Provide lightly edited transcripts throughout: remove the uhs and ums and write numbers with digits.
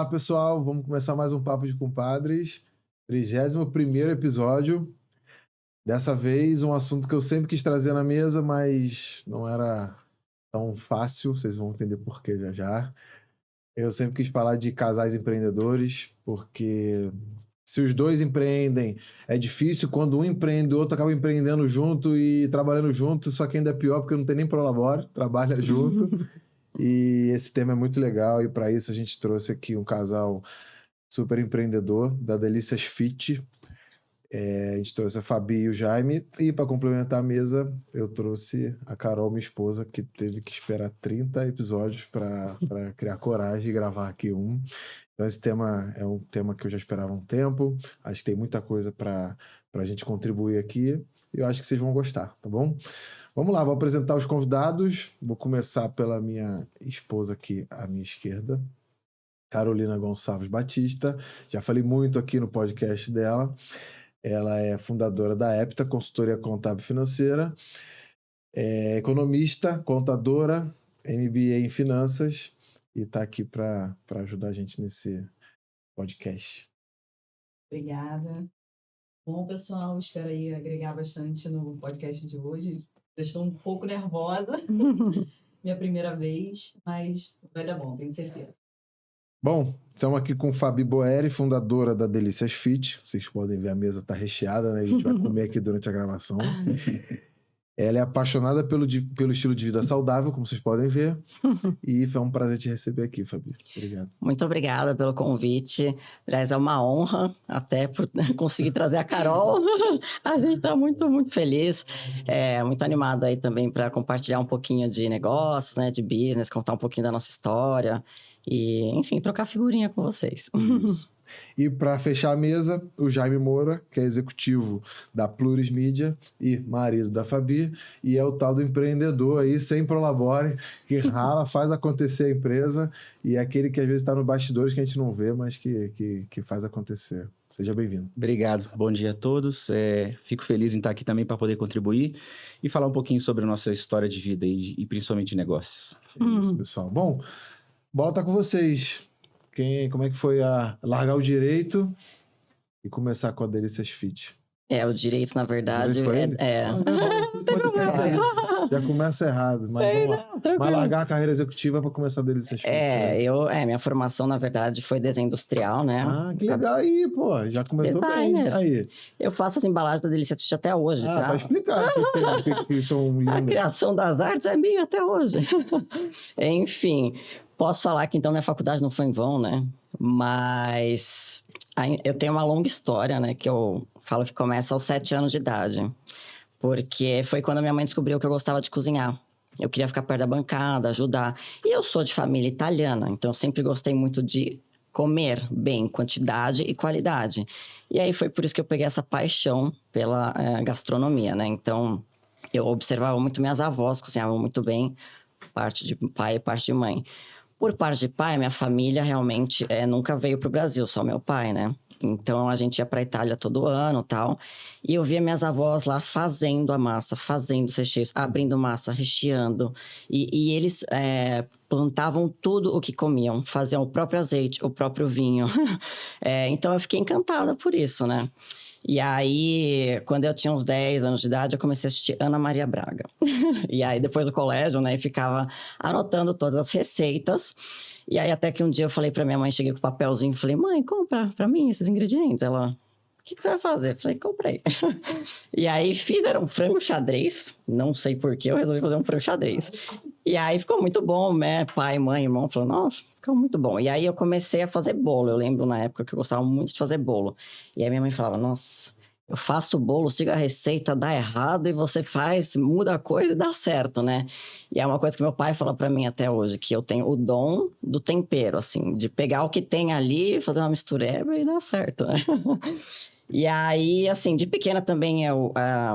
pessoal, vamos começar mais um Papo de Compadres, 31º episódio. Dessa vez, um assunto que eu sempre quis trazer na mesa, mas não era tão fácil, vocês vão entender por quê já já. Eu sempre quis falar de casais empreendedores, porque se os dois empreendem, é difícil. Quando um empreende, o outro acaba empreendendo junto e trabalhando junto, só que ainda é pior porque não tem nem prolabore, trabalha junto. E esse tema é muito legal, e para isso a gente trouxe aqui um casal super empreendedor da Delícias Fit. A gente trouxe a Fabi e o Jaime, e para complementar a mesa, eu trouxe a Carol, minha esposa, que teve que esperar 30 episódios para criar coragem e gravar aqui um. Então esse tema é um tema que eu já esperava há um tempo, acho que tem muita coisa para a gente contribuir aqui, e eu acho que vocês vão gostar, tá bom? Vamos lá, vou apresentar os convidados. Vou começar pela minha esposa aqui à minha esquerda, Carolina Gonçalves Batista. Já falei muito aqui no podcast dela. Ela é fundadora da Epta, consultoria contábil financeira, é economista, contadora, MBA em finanças, e está aqui para ajudar a gente nesse podcast. Obrigada. Bom, pessoal, espero aí agregar bastante no podcast de hoje. Deixou um pouco nervosa, minha primeira vez, mas vai dar bom, tenho certeza. Bom, estamos aqui com Fabi Boeri, fundadora da Delícias Fit. Vocês podem ver, a mesa está recheada, né? A gente vai comer aqui durante a gravação. Ela é apaixonada pelo estilo de vida saudável, como vocês podem ver. E foi um prazer te receber aqui, Fabi. Obrigado. Muito obrigada pelo convite. Aliás, é uma honra até por conseguir trazer a Carol. A gente está muito, muito feliz. Muito animado aí também para compartilhar um pouquinho de negócios, né, de business, contar um pouquinho da nossa história. E, enfim, trocar figurinha com vocês. Isso. E para fechar a mesa, o Jaime Moura, que é executivo da Pluris Mídia e marido da Fabi, e é o tal do empreendedor aí, sem prolabore, que rala, faz acontecer a empresa, e é aquele que às vezes está nos bastidores que a gente não vê, mas que faz acontecer. Seja bem-vindo. Obrigado. Bom dia a todos. Fico feliz em estar aqui também para poder contribuir e falar um pouquinho sobre a nossa história de vida e principalmente de negócios. É isso, pessoal. Bom, bola tá com vocês. Como é que foi a largar o direito e começar com a Delícias Fit? O direito, na verdade, Já começa errado, mas vamos lá. Mas largar a carreira executiva para começar a Delícias Fit. Minha formação, na verdade, foi desenho industrial, né? Ah, que legal aí, pô. Já começou bem. Aí. Eu faço as embalagens da Delícias Fit até hoje, tá? Pra explicar que são lindas. A criação das artes é minha até hoje. Enfim, posso falar que então minha faculdade não foi em vão, né? Mas eu tenho uma longa história, né? Que eu falo que começa aos 7 anos de idade. Porque foi quando a minha mãe descobriu que eu gostava de cozinhar. Eu queria ficar perto da bancada, ajudar. E eu sou de família italiana, então eu sempre gostei muito de comer bem, quantidade e qualidade. E aí foi por isso que eu peguei essa paixão pela gastronomia, né? Então eu observava muito minhas avós, cozinhavam muito bem, parte de pai e parte de mãe. Por parte de pai, minha família realmente nunca veio para o Brasil, só meu pai, né? Então, a gente ia para a Itália todo ano e tal. E eu via minhas avós lá fazendo a massa, fazendo os recheios, abrindo massa, recheando. E eles plantavam tudo o que comiam. Faziam o próprio azeite, o próprio vinho. Então, eu fiquei encantada por isso, né? E aí, quando eu tinha uns 10 anos de idade, eu comecei a assistir Ana Maria Braga. E aí, depois do colégio, né, eu ficava anotando todas as receitas. E aí, até que um dia eu falei pra minha mãe, cheguei com o papelzinho, falei, mãe, compra pra mim esses ingredientes. Ela, o que você vai fazer? Eu falei, comprei. E aí, era um frango xadrez. Não sei por que eu resolvi fazer um frango xadrez. E aí, ficou muito bom, né? Pai, mãe, irmão, falou, nossa, ficou muito bom. E aí, eu comecei a fazer bolo. Eu lembro, na época, que eu gostava muito de fazer bolo. E aí, minha mãe falava, nossa, eu faço o bolo, sigo a receita, dá errado, e você faz, muda a coisa e dá certo, né? E é uma coisa que meu pai fala pra mim até hoje, que eu tenho o dom do tempero, assim, de pegar o que tem ali, fazer uma mistureba e dar certo, né? E aí, assim, de pequena também,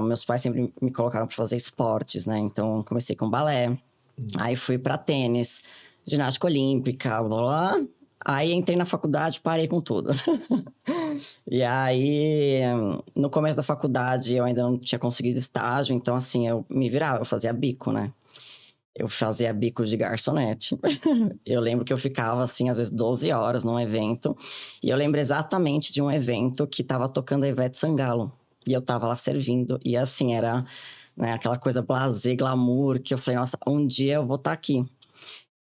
meus pais sempre me colocaram pra fazer esportes, né? Então, comecei com balé, aí fui pra tênis, ginástica olímpica, blá, blá. Aí entrei na faculdade, parei com tudo. E aí, no começo da faculdade, eu ainda não tinha conseguido estágio, então assim, eu me virava, eu fazia bico, né? Eu fazia bico de garçonete. Eu lembro que eu ficava, assim, às vezes 12 horas num evento. E eu lembro exatamente de um evento que tava tocando a Ivete Sangalo. E eu tava lá servindo. E assim, era, né, aquela coisa blasé, glamour, que eu falei, nossa, um dia eu vou estar aqui.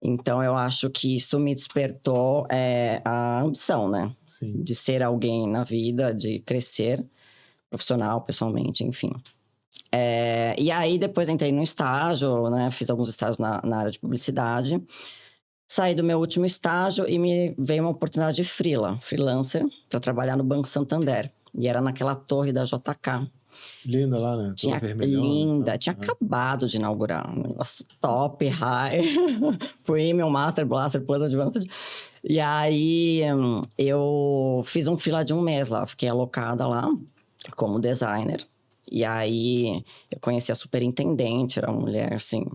Então, eu acho que isso me despertou a ambição, né? Sim. De ser alguém na vida, de crescer profissional, pessoalmente, enfim. E aí, depois entrei no estágio, né? Fiz alguns estágios na área de publicidade. Saí do meu último estágio e me veio uma oportunidade de freelancer, para trabalhar no Banco Santander. E era naquela torre da JK. Linda lá, né? Tinha, vermelhona, linda, então. tinha acabado de inaugurar. Um negócio top, high, premium, master, blaster, plus advanced. E aí, eu fiz um freela de 1 mês lá. Fiquei alocada lá como designer. E aí, eu conheci a superintendente, era uma mulher, assim,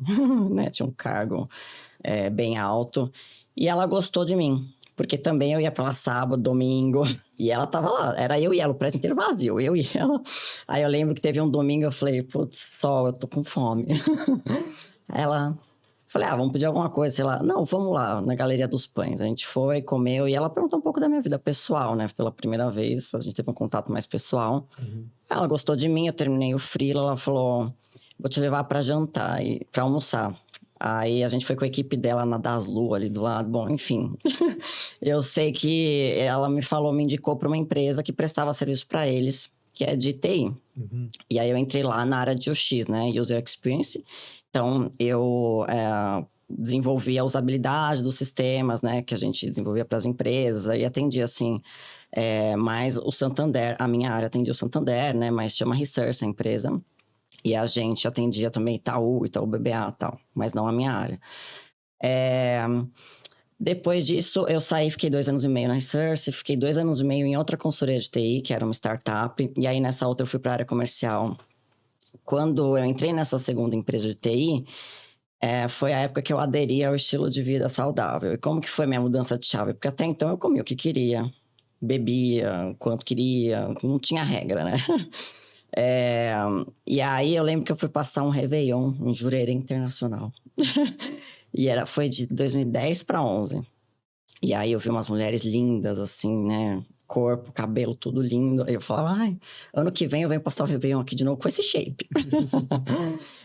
né? Tinha um cargo bem alto. E ela gostou de mim. Porque também eu ia pra lá sábado, domingo, e ela tava lá. Era eu e ela, o prédio inteiro vazio, eu e ela. Aí eu lembro que teve um domingo, eu falei, putz, Sol, eu tô com fome. Aí ela... Falei, vamos pedir alguma coisa, sei lá. Não, vamos lá, na Galeria dos Pães. A gente foi, comeu, e ela perguntou um pouco da minha vida pessoal, né? Pela primeira vez, a gente teve um contato mais pessoal. Ela gostou de mim, eu terminei o freela, ela falou, vou te levar pra jantar, pra almoçar. Aí a gente foi com a equipe dela na Daslu ali do lado. Bom, enfim. Eu sei que ela me indicou para uma empresa que prestava serviço para eles, que é de TI. E aí eu entrei lá na área de UX, né? User Experience. Então, eu desenvolvi a usabilidade dos sistemas, né? Que a gente desenvolvia para as empresas. Aí atendia, assim, mais o Santander. A minha área atendia o Santander, né? Mas chama Research a empresa. E a gente atendia também Itaú BBA e tal, mas não a minha área. Depois disso, eu saí, fiquei 2 anos e meio na Research, fiquei 2 anos e meio em outra consultoria de TI, que era uma startup, e aí nessa outra eu fui para a área comercial. Quando eu entrei nessa segunda empresa de TI, foi a época que eu aderi ao estilo de vida saudável. E como que foi minha mudança de chave? Porque até então eu comia o que queria, bebia quanto queria, não tinha regra, né? E aí eu lembro que eu fui passar um Réveillon em Jurerê Internacional. E foi de 2010 para 11. E aí eu vi umas mulheres lindas, assim, né? Corpo, cabelo, tudo lindo. Aí eu falava, ano que vem eu venho passar o Réveillon aqui de novo com esse shape.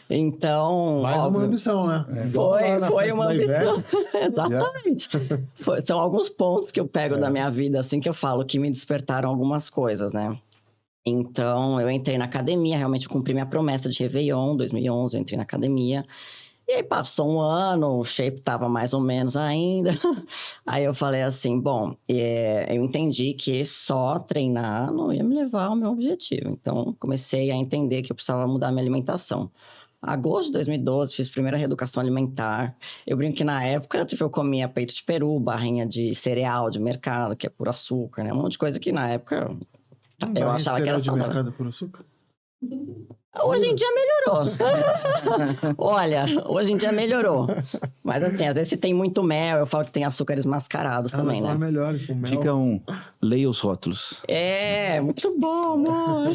Então... Mais uma ambição, né? Foi uma ambição. Exatamente. São alguns pontos que eu pego da minha vida, assim, que eu falo que me despertaram algumas coisas, né? Então, eu entrei na academia, realmente cumpri minha promessa de Réveillon, 2011, eu entrei na academia. E aí passou um ano, o shape tava mais ou menos ainda. Aí eu falei assim, bom, eu entendi que só treinar não ia me levar ao meu objetivo. Então, comecei a entender que eu precisava mudar minha alimentação. Agosto de 2012, fiz a primeira reeducação alimentar. Eu brinco que na época, eu comia peito de peru, barrinha de cereal de mercado, que é puro açúcar, né? Um monte de coisa que na época... Eu achava que era saudável. De mercado por açúcar? Hoje em dia melhorou. Olha, hoje em dia melhorou. Mas assim, às vezes se tem muito mel, eu falo que tem açúcares mascarados também, são né? as melhores, com mel. Dica 1, leia os rótulos. Muito bom, amor.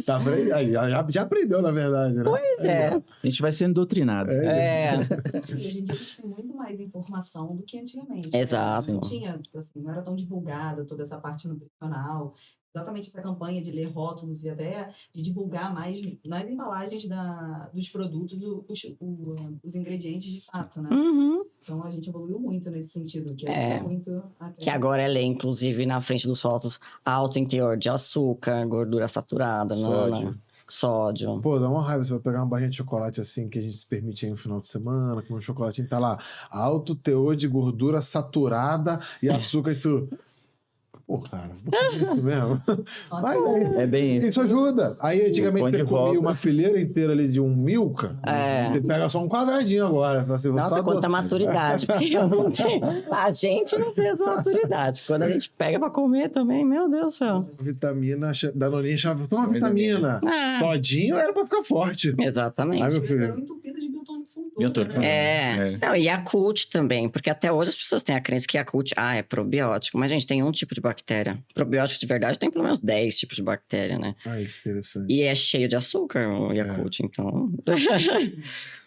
Tá, já aprendeu, na verdade, né? Pois é. A gente vai sendo doutrinado. E hoje em dia a gente tem muito mais informação do que antigamente. Exato. Não tinha, assim, não era tão divulgada toda essa parte nutricional. Exatamente essa campanha de ler rótulos e até de divulgar mais nas embalagens dos produtos os ingredientes de fato, né? Então a gente evoluiu muito nesse sentido, que é muito... Que agora é lei, inclusive, na frente dos rótulos, alto em teor de açúcar, gordura saturada, sódio. Pô, dá uma raiva, você vai pegar uma barrinha de chocolate assim, que a gente se permite aí no final de semana, comer um chocolatinho, tá lá, alto teor de gordura saturada e açúcar e tu... Pô, cara, vou fazer isso mesmo. É bem isso. Isso ajuda. Aí, antigamente, você comia uma fileira inteira ali de um Milka. Você pega só um quadradinho agora. Assim, nossa, quanta maturidade. Porque eu não tenho... A gente não tem essa maturidade. Quando a gente pega pra comer também, meu Deus do céu. Vitamina, Danoninha chamava, toma vitamina. Todinho era pra ficar forte. Exatamente. Ai, meu filho. Era entupida de biotônico Bioturco. Não, e Yakult também, porque até hoje as pessoas têm a crença que Yakult, é probiótico. Mas, gente, tem um tipo de bactéria. Probiótico de verdade tem pelo menos 10 tipos de bactéria, né? Ai, que interessante. E é cheio de açúcar o Yakult, então...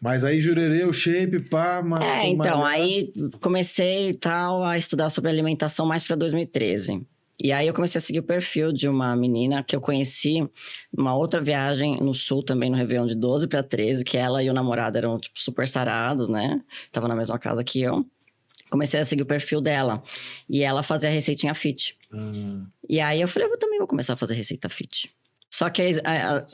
Mas aí Jurerê, o shape, pá... então, aí comecei e tal a estudar sobre alimentação mais para 2013. E aí eu comecei a seguir o perfil de uma menina que eu conheci numa outra viagem no Sul, também no Réveillon de 12 para 13, que ela e o namorado eram, tipo, super sarados, né? Estavam na mesma casa que eu. Comecei a seguir o perfil dela. E ela fazia a receitinha fit. E aí eu falei, eu também vou começar a fazer receita fit. Só que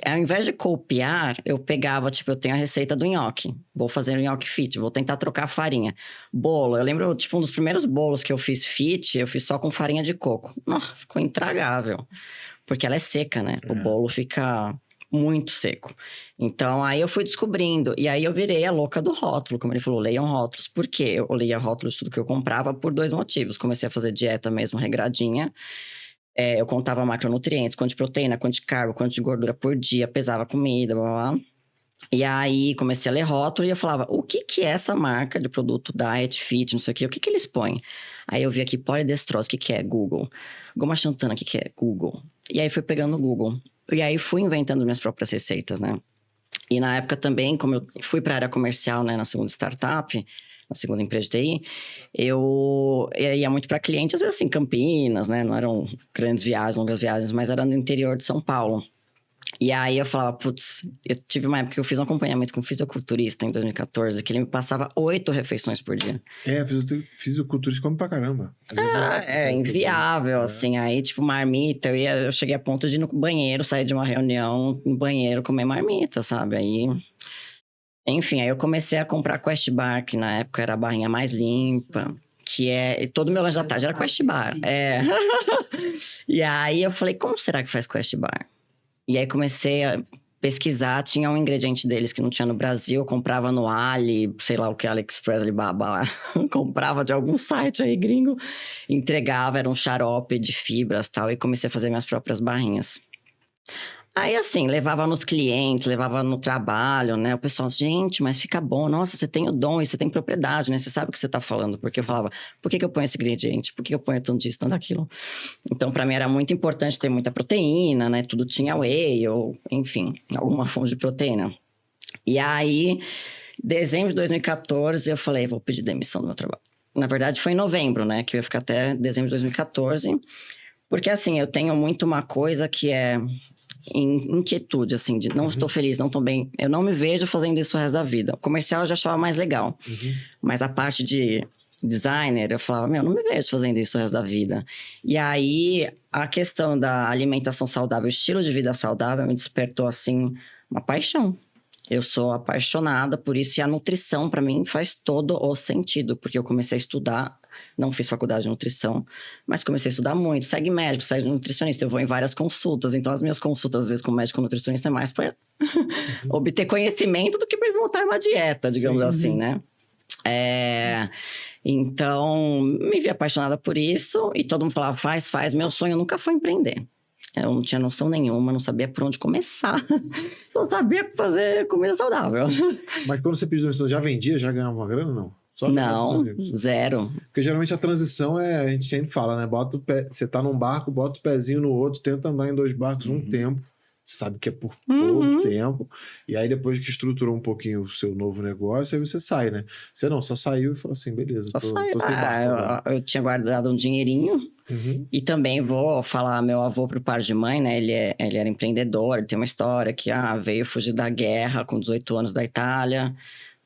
ao invés de copiar, eu pegava, tipo, eu tenho a receita do nhoque. Vou fazer o nhoque fit, vou tentar trocar a farinha. Bolo, eu lembro, tipo, um dos primeiros bolos que eu fiz fit, eu fiz só com farinha de coco. Ficou intragável. Porque ela é seca, né? O bolo fica muito seco. Então, aí eu fui descobrindo. E aí eu virei a louca do rótulo, como ele falou, leiam rótulos. Por quê? Eu lia rótulos de tudo que eu comprava por 2 motivos. Comecei a fazer dieta mesmo, regradinha. Eu contava macronutrientes, quanto de proteína, quanto de carbo, quanto de gordura por dia, pesava comida, blá, blá, blá. E aí, comecei a ler rótulo e eu falava, o que é essa marca de produto diet, fit, não sei o quê, o que eles põem? Aí eu vi aqui, polidestrose, o que é? Google. Goma xantana, o que é? Google. E aí, fui pegando o Google. E aí, fui inventando minhas próprias receitas, né? E na época também, como eu fui para a área comercial, né, na segunda startup... na segunda empresa de TI, eu ia muito para clientes, às vezes assim, Campinas, né? Não eram grandes viagens, longas viagens, mas era no interior de São Paulo. E aí eu falava, putz, eu tive uma época que eu fiz um acompanhamento com um fisiculturista em 2014, que ele me passava 8 refeições por dia. Fisiculturista come pra caramba. É inviável, assim. Aí, tipo, marmita, eu cheguei a ponto de ir no banheiro, sair de uma reunião, no banheiro, comer marmita, sabe? Aí... Enfim, aí eu comecei a comprar Quest Bar, que na época era a barrinha mais limpa. Que é... Todo meu lanche da tarde era Quest Bar. E aí eu falei, como será que faz Quest Bar? E aí comecei a pesquisar. Tinha um ingrediente deles que não tinha no Brasil. Eu comprava no Ali, sei lá o que, AliExpress, Alibaba. Comprava de algum site aí gringo. Entregava, era um xarope de fibras e tal. E comecei a fazer minhas próprias barrinhas. Aí, assim, levava nos clientes, levava no trabalho, né? O pessoal, gente, mas fica bom. Nossa, você tem o dom e você tem propriedade, né? Você sabe o que você tá falando. Porque eu falava, por que eu ponho esse ingrediente? Por que eu ponho tanto disso, tanto daquilo? Então, pra mim, era muito importante ter muita proteína, né? Tudo tinha whey ou, enfim, alguma fonte de proteína. E aí, dezembro de 2014, eu falei, vou pedir demissão do meu trabalho. Na verdade, foi em novembro, né? Que eu ia ficar até dezembro de 2014. Porque, assim, eu tenho muito uma coisa que é... inquietude, assim, de não estou feliz, não estou bem. Eu não me vejo fazendo isso o resto da vida. O comercial eu já achava mais legal. Mas a parte de designer, eu falava, não me vejo fazendo isso o resto da vida. E aí, a questão da alimentação saudável, o estilo de vida saudável, me despertou, assim, uma paixão. Eu sou apaixonada por isso e a nutrição, para mim, faz todo o sentido. Porque eu comecei a estudar, não fiz faculdade de nutrição, mas comecei a estudar muito. Segue médico, segue nutricionista. Eu vou em várias consultas. Então, as minhas consultas, às vezes, com médico nutricionista, é mais para obter conhecimento do que para eles montarem uma dieta, digamos assim, né? Então, me vi apaixonada por isso. E todo mundo falava, faz. Meu sonho nunca foi empreender. Eu não tinha noção nenhuma, não sabia por onde começar. Só sabia fazer comida saudável. Mas quando você pediu demissão, já vendia? Já ganhava uma grana ou não? Só não, zero. Porque geralmente a transição a gente sempre fala, né? Bota o pé, você tá num barco, bota o pezinho no outro, tenta andar em 2 barcos um tempo. Você sabe que é por pouco tempo. E aí, depois que estruturou um pouquinho o seu novo negócio, aí você sai, né? Você não, só saiu e falou assim, beleza, tô sem barco. Eu tinha guardado um dinheirinho. E também vou falar meu avô pro par de mãe, né? Ele era empreendedor, ele tem uma história que veio fugir da guerra com 18 anos da Itália.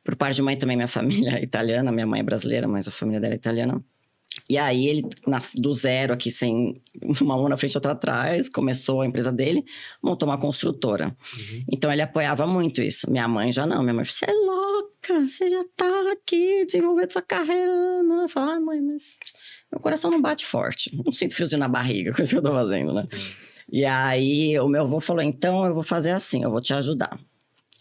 Pro par de mãe também, minha família é italiana, minha mãe é brasileira, mas a família dela é italiana. E aí ele nasce do zero aqui, sem uma mão na frente e outra atrás, começou a empresa dele, montou uma construtora. Então ele apoiava muito isso. Minha mãe já não, minha mãe falou, você é louca, você já tá aqui desenvolvendo sua carreira. Não. Eu falo, mãe, mas meu coração não bate forte, não sinto friozinho na barriga com isso que eu tô fazendo, né? E aí o meu avô falou, então eu vou fazer assim, eu vou te ajudar.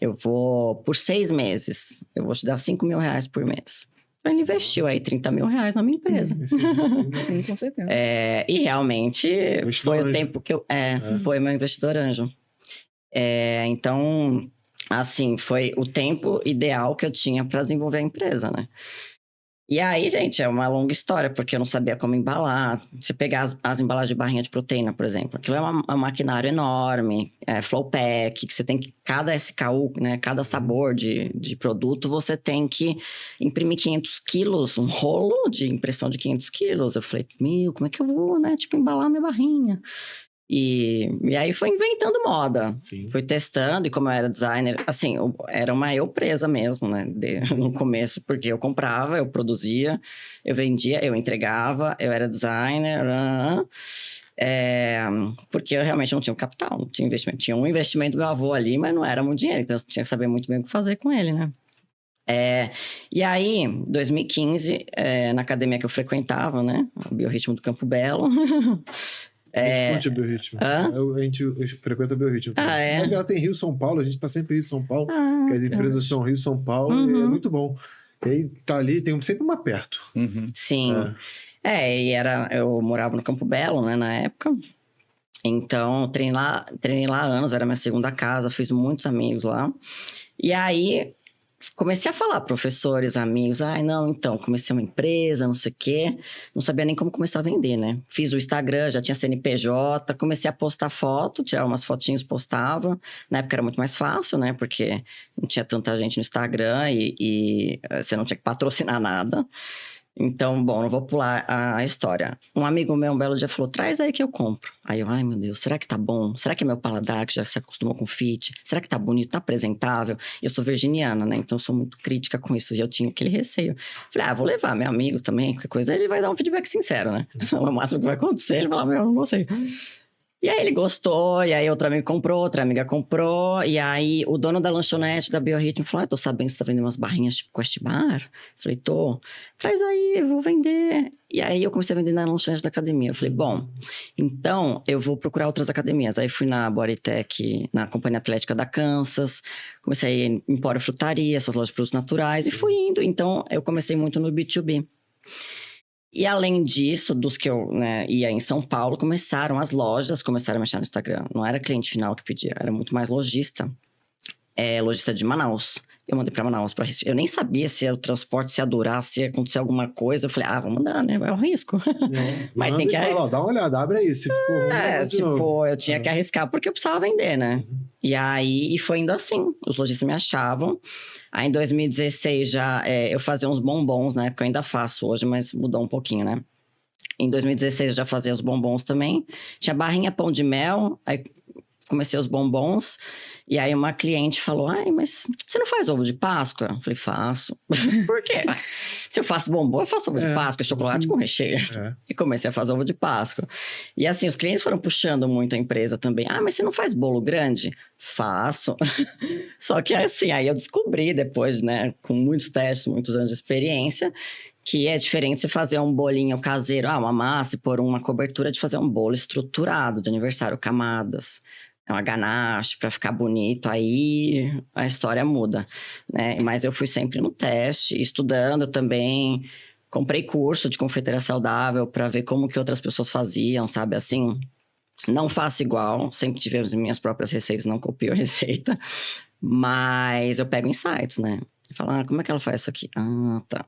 Eu vou, por 6 meses, eu vou te dar 5 mil reais por mês. Ele investiu aí 30 mil reais na minha empresa. Sim, com certeza. E realmente foi o tempo que eu... Foi meu investidor anjo. Então, assim, foi o tempo ideal que eu tinha para desenvolver a empresa, né? E aí, gente, é uma longa história, porque eu não sabia como embalar. Você pegar as embalagens de barrinha de proteína, por exemplo, aquilo é um maquinário enorme, flow pack, que você tem que, cada SKU, né, cada sabor de produto, você tem que imprimir 500 quilos, um rolo de impressão de 500 quilos. Eu falei, como é que eu vou, né, tipo, embalar minha barrinha? E aí foi inventando moda. Sim. Fui testando, e como eu era designer, assim, era uma eu presa mesmo, né? No começo, porque eu comprava, eu produzia, eu vendia, eu entregava, eu era designer. Porque eu realmente não tinha o capital, não tinha investimento. Tinha um investimento do meu avô ali, mas não era muito dinheiro, então eu tinha que saber muito bem o que fazer com ele, né? E aí, em 2015, na academia que eu frequentava, né? O Biorritmo do Campo Belo. A gente curte Biorritmo. A gente frequenta Biorritmo. Ela tem Rio, São Paulo, a gente tá sempre Rio, São Paulo, que as empresas são Rio, São Paulo, e é muito bom. E aí tá ali, tem sempre uma perto. Sim. Eu morava no Campo Belo, né, na época. Então, treinei lá há anos, era minha segunda casa, fiz muitos amigos lá. E aí, comecei a falar, professores, amigos, então, comecei uma empresa, não sei o quê. Não sabia nem como começar a vender, né? Fiz o Instagram, já tinha CNPJ, comecei a postar foto, tirava umas fotinhos, postava. Na época era muito mais fácil, né? Porque não tinha tanta gente no Instagram e você não tinha que patrocinar nada. Então, bom, não vou pular a história. Um amigo meu, um belo dia, falou, traz aí que eu compro. Aí eu, ai meu Deus, será que tá bom? Será que é meu paladar, que já se acostumou com fit? Será que tá bonito, tá apresentável? Eu sou virginiana, né? Então eu sou muito crítica com isso. E eu tinha aquele receio. Falei, vou levar meu amigo também, qualquer coisa. Ele vai dar um feedback sincero, né? O máximo que vai acontecer, ele vai falar, não gostei. E aí ele gostou, e aí outro amigo comprou, outra amiga comprou, e aí o dono da lanchonete da Biorritmo falou, tô sabendo que você tá vendendo umas barrinhas tipo Quest Bar? Falei, tô. Traz aí, eu vou vender. E aí eu comecei a vender na lanchonete da academia. Eu falei, bom, então eu vou procurar outras academias. Aí fui na Bodytech, na Companhia Atlética da Kansas, comecei a ir em Empório Frutaria, essas lojas de produtos naturais, e fui indo. Então eu comecei muito no B2B. E além disso, dos que eu ia em São Paulo, as lojas começaram a mexer no Instagram. Não era cliente final que pedia, era muito mais lojista. Lojista de Manaus. Eu mandei pra Manaus. Eu nem sabia se o transporte, se ia durar, se ia acontecer alguma coisa. Eu falei, vou mandar, né? É um risco. Mas tem que... Fala, dá uma olhada, abre aí. Se ficou ruim, eu tinha que arriscar porque eu precisava vender, né? E aí, foi indo assim. Os lojistas me achavam. Aí, em 2016, já eu fazia uns bombons, na época eu ainda faço hoje, mas mudou um pouquinho, né? Em 2016, eu já fazia os bombons também. Tinha barrinha pão de mel, aí comecei os bombons. E aí, uma cliente falou, mas você não faz ovo de Páscoa? Eu falei, faço. Por quê? Se eu faço bombom, eu faço ovo de Páscoa, chocolate com recheio. E comecei a fazer ovo de Páscoa. E assim, os clientes foram puxando muito a empresa também. Mas você não faz bolo grande? Faço. Só que assim, aí eu descobri depois, né, com muitos testes, muitos anos de experiência, que é diferente você fazer um bolinho caseiro, uma massa e pôr uma cobertura de fazer um bolo estruturado de aniversário, camadas. Uma ganache para ficar bonito, aí a história muda, né? Mas eu fui sempre no teste, estudando também. Comprei curso de confeiteira saudável para ver como que outras pessoas faziam, sabe? Assim, não faço igual, sempre tive as minhas próprias receitas, não copio a receita. Mas eu pego insights, né? E falo, como é que ela faz isso aqui? Tá.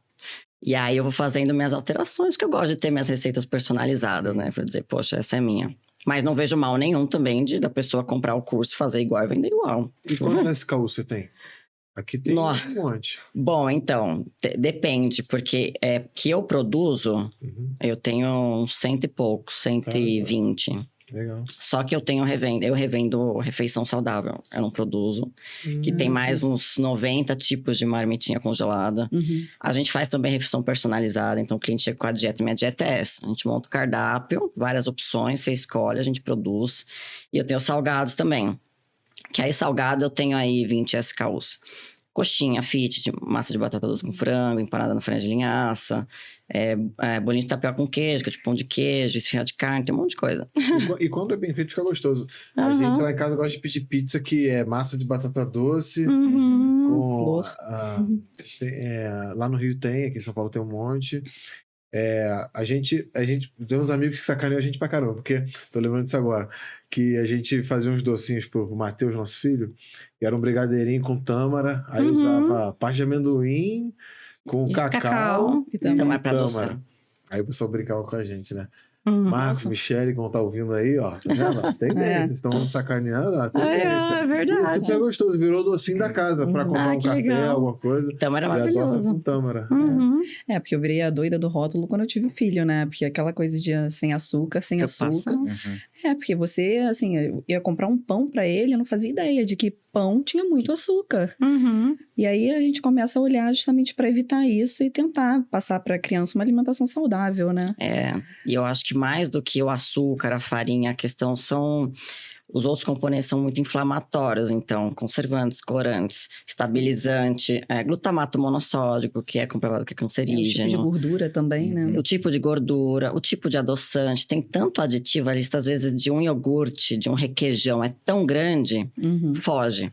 E aí eu vou fazendo minhas alterações, porque eu gosto de ter minhas receitas personalizadas, né? Pra dizer, poxa, essa é minha. Mas não vejo mal nenhum também da pessoa comprar o curso, fazer igual e vender igual. E quantos SKU você tem? Aqui tem um monte. Bom, então, depende, porque que eu produzo, eu tenho uns 100 e poucos, 120. Legal. Só que eu revendo refeição saudável, eu não produzo. Que tem mais uns 90 tipos de marmitinha congelada. A gente faz também refeição personalizada, então o cliente chega com a dieta, minha dieta é essa. A gente monta o cardápio, várias opções, você escolhe, a gente produz. E eu tenho salgados também. Que aí salgado eu tenho aí 20 SKUs. Coxinha, fit, de massa de batata doce com frango, empanada na farinha de linhaça, bolinho de tapioca com queijo, tipo pão de queijo, esfirra de carne, tem um monte de coisa. E quando é bem feito, fica gostoso. A gente lá em casa gosta de pedir pizza, que é massa de batata doce. Lá no Rio tem, aqui em São Paulo tem um monte. A gente tem uns amigos que sacaneiam a gente pra caramba, porque, tô lembrando disso agora, que a gente fazia uns docinhos pro Matheus, nosso filho, que era um brigadeirinho com tâmara, aí usava parte de amendoim com cacau E e também é pra adoçar. tâmara. Aí o pessoal brincava com a gente, né? Uhum. Marcos, Michele, como tá ouvindo aí, ó, tá vendo? Tem ideia, vocês estão sacaneando, ó, tem ideia. É verdade. Isso é gostoso, virou o docinho da casa, pra comprar um que café, legal. alguma coisa. Tâmara é E adoça maravilhoso. com tâmara. Uhum. Porque eu virei a doida do rótulo quando eu tive filho, né? Porque aquela coisa de sem açúcar, sem açúcar. Uhum. Porque você, assim, eu ia comprar um pão pra ele, eu não fazia ideia de que pão tinha muito açúcar. Uhum. E aí a gente começa a olhar justamente para evitar isso e tentar passar para a criança uma alimentação saudável, né? E eu acho que mais do que o açúcar, a farinha, a questão são... Os outros componentes são muito inflamatórios, então, conservantes, corantes, estabilizante, glutamato monossódico, que é comprovado que é O tipo cancerígeno. de gordura também, né? O tipo de gordura, o tipo de adoçante, tem tanto aditivo, a lista às vezes de um iogurte, de um requeijão, é tão grande, foge.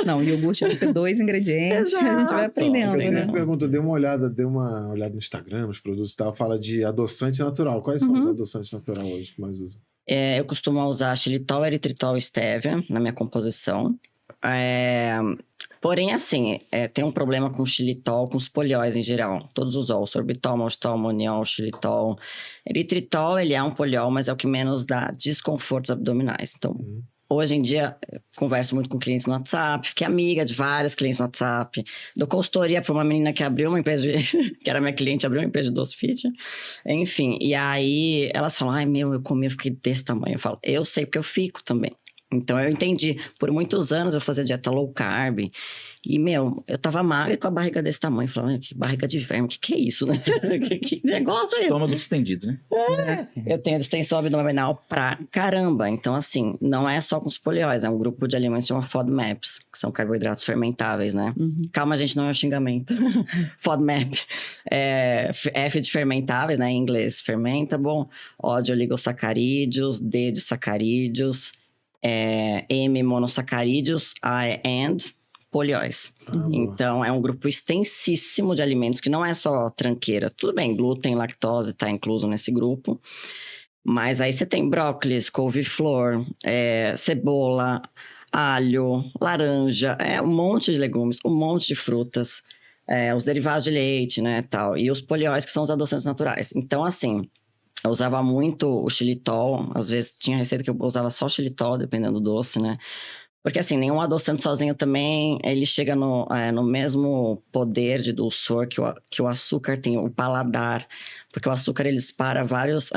Não, iogurte tem que ter 2 ingredientes, a gente vai aprendendo, Eu né? tenho pergunta, dei uma olhada no Instagram, nos produtos e tal, fala de adoçante natural. Quais são os adoçantes naturais hoje que mais usa? Eu costumo usar xilitol, eritritol e stevia na minha composição. Porém, assim, tem um problema com o xilitol, com os polióis em geral. Todos os óleos, sorbitol, maltitol, amoniol, xilitol. Eritritol, ele é um poliol, mas é o que menos dá desconfortos abdominais. Então, hoje em dia, converso muito com clientes no WhatsApp, fiquei amiga de vários clientes no WhatsApp. Dou consultoria para uma menina que abriu uma empresa, que era minha cliente, abriu uma empresa de doce fit. Enfim, e aí elas falam, ai meu, eu comi, eu fiquei desse tamanho. Eu falo, eu sei porque eu fico também. Então eu entendi, por muitos anos eu fazia dieta low carb e, meu, eu tava magra com a barriga desse tamanho. Eu falava, que barriga de verme, que é isso, né? que negócio é esse? Estômago distendido, né? Eu tenho distensão abdominal pra caramba. Então, assim, não é só com os polióis, é um grupo de alimentos que chama FODMAPs, que são carboidratos fermentáveis, né? Calma, gente, não é um xingamento. FODMAP. F de fermentáveis, né? Em inglês, fermentable. O de oligosacarídeos, D de sacarídeos. M monossacarídeos, A é and, polióis. Então, é um grupo extensíssimo de alimentos que não é só tranqueira. Tudo bem, glúten, lactose está incluso nesse grupo. Mas aí você tem brócolis, couve-flor, cebola, alho, laranja, um monte de legumes, um monte de frutas, os derivados de leite, né, tal. E os polióis, que são os adoçantes naturais. Então, assim... Eu usava muito o xilitol, às vezes tinha receita que eu usava só xilitol, dependendo do doce, né? Porque assim, nenhum adoçante sozinho também, ele chega no mesmo poder de dulçor que o açúcar tem, o paladar. Porque o açúcar, ele dispara várias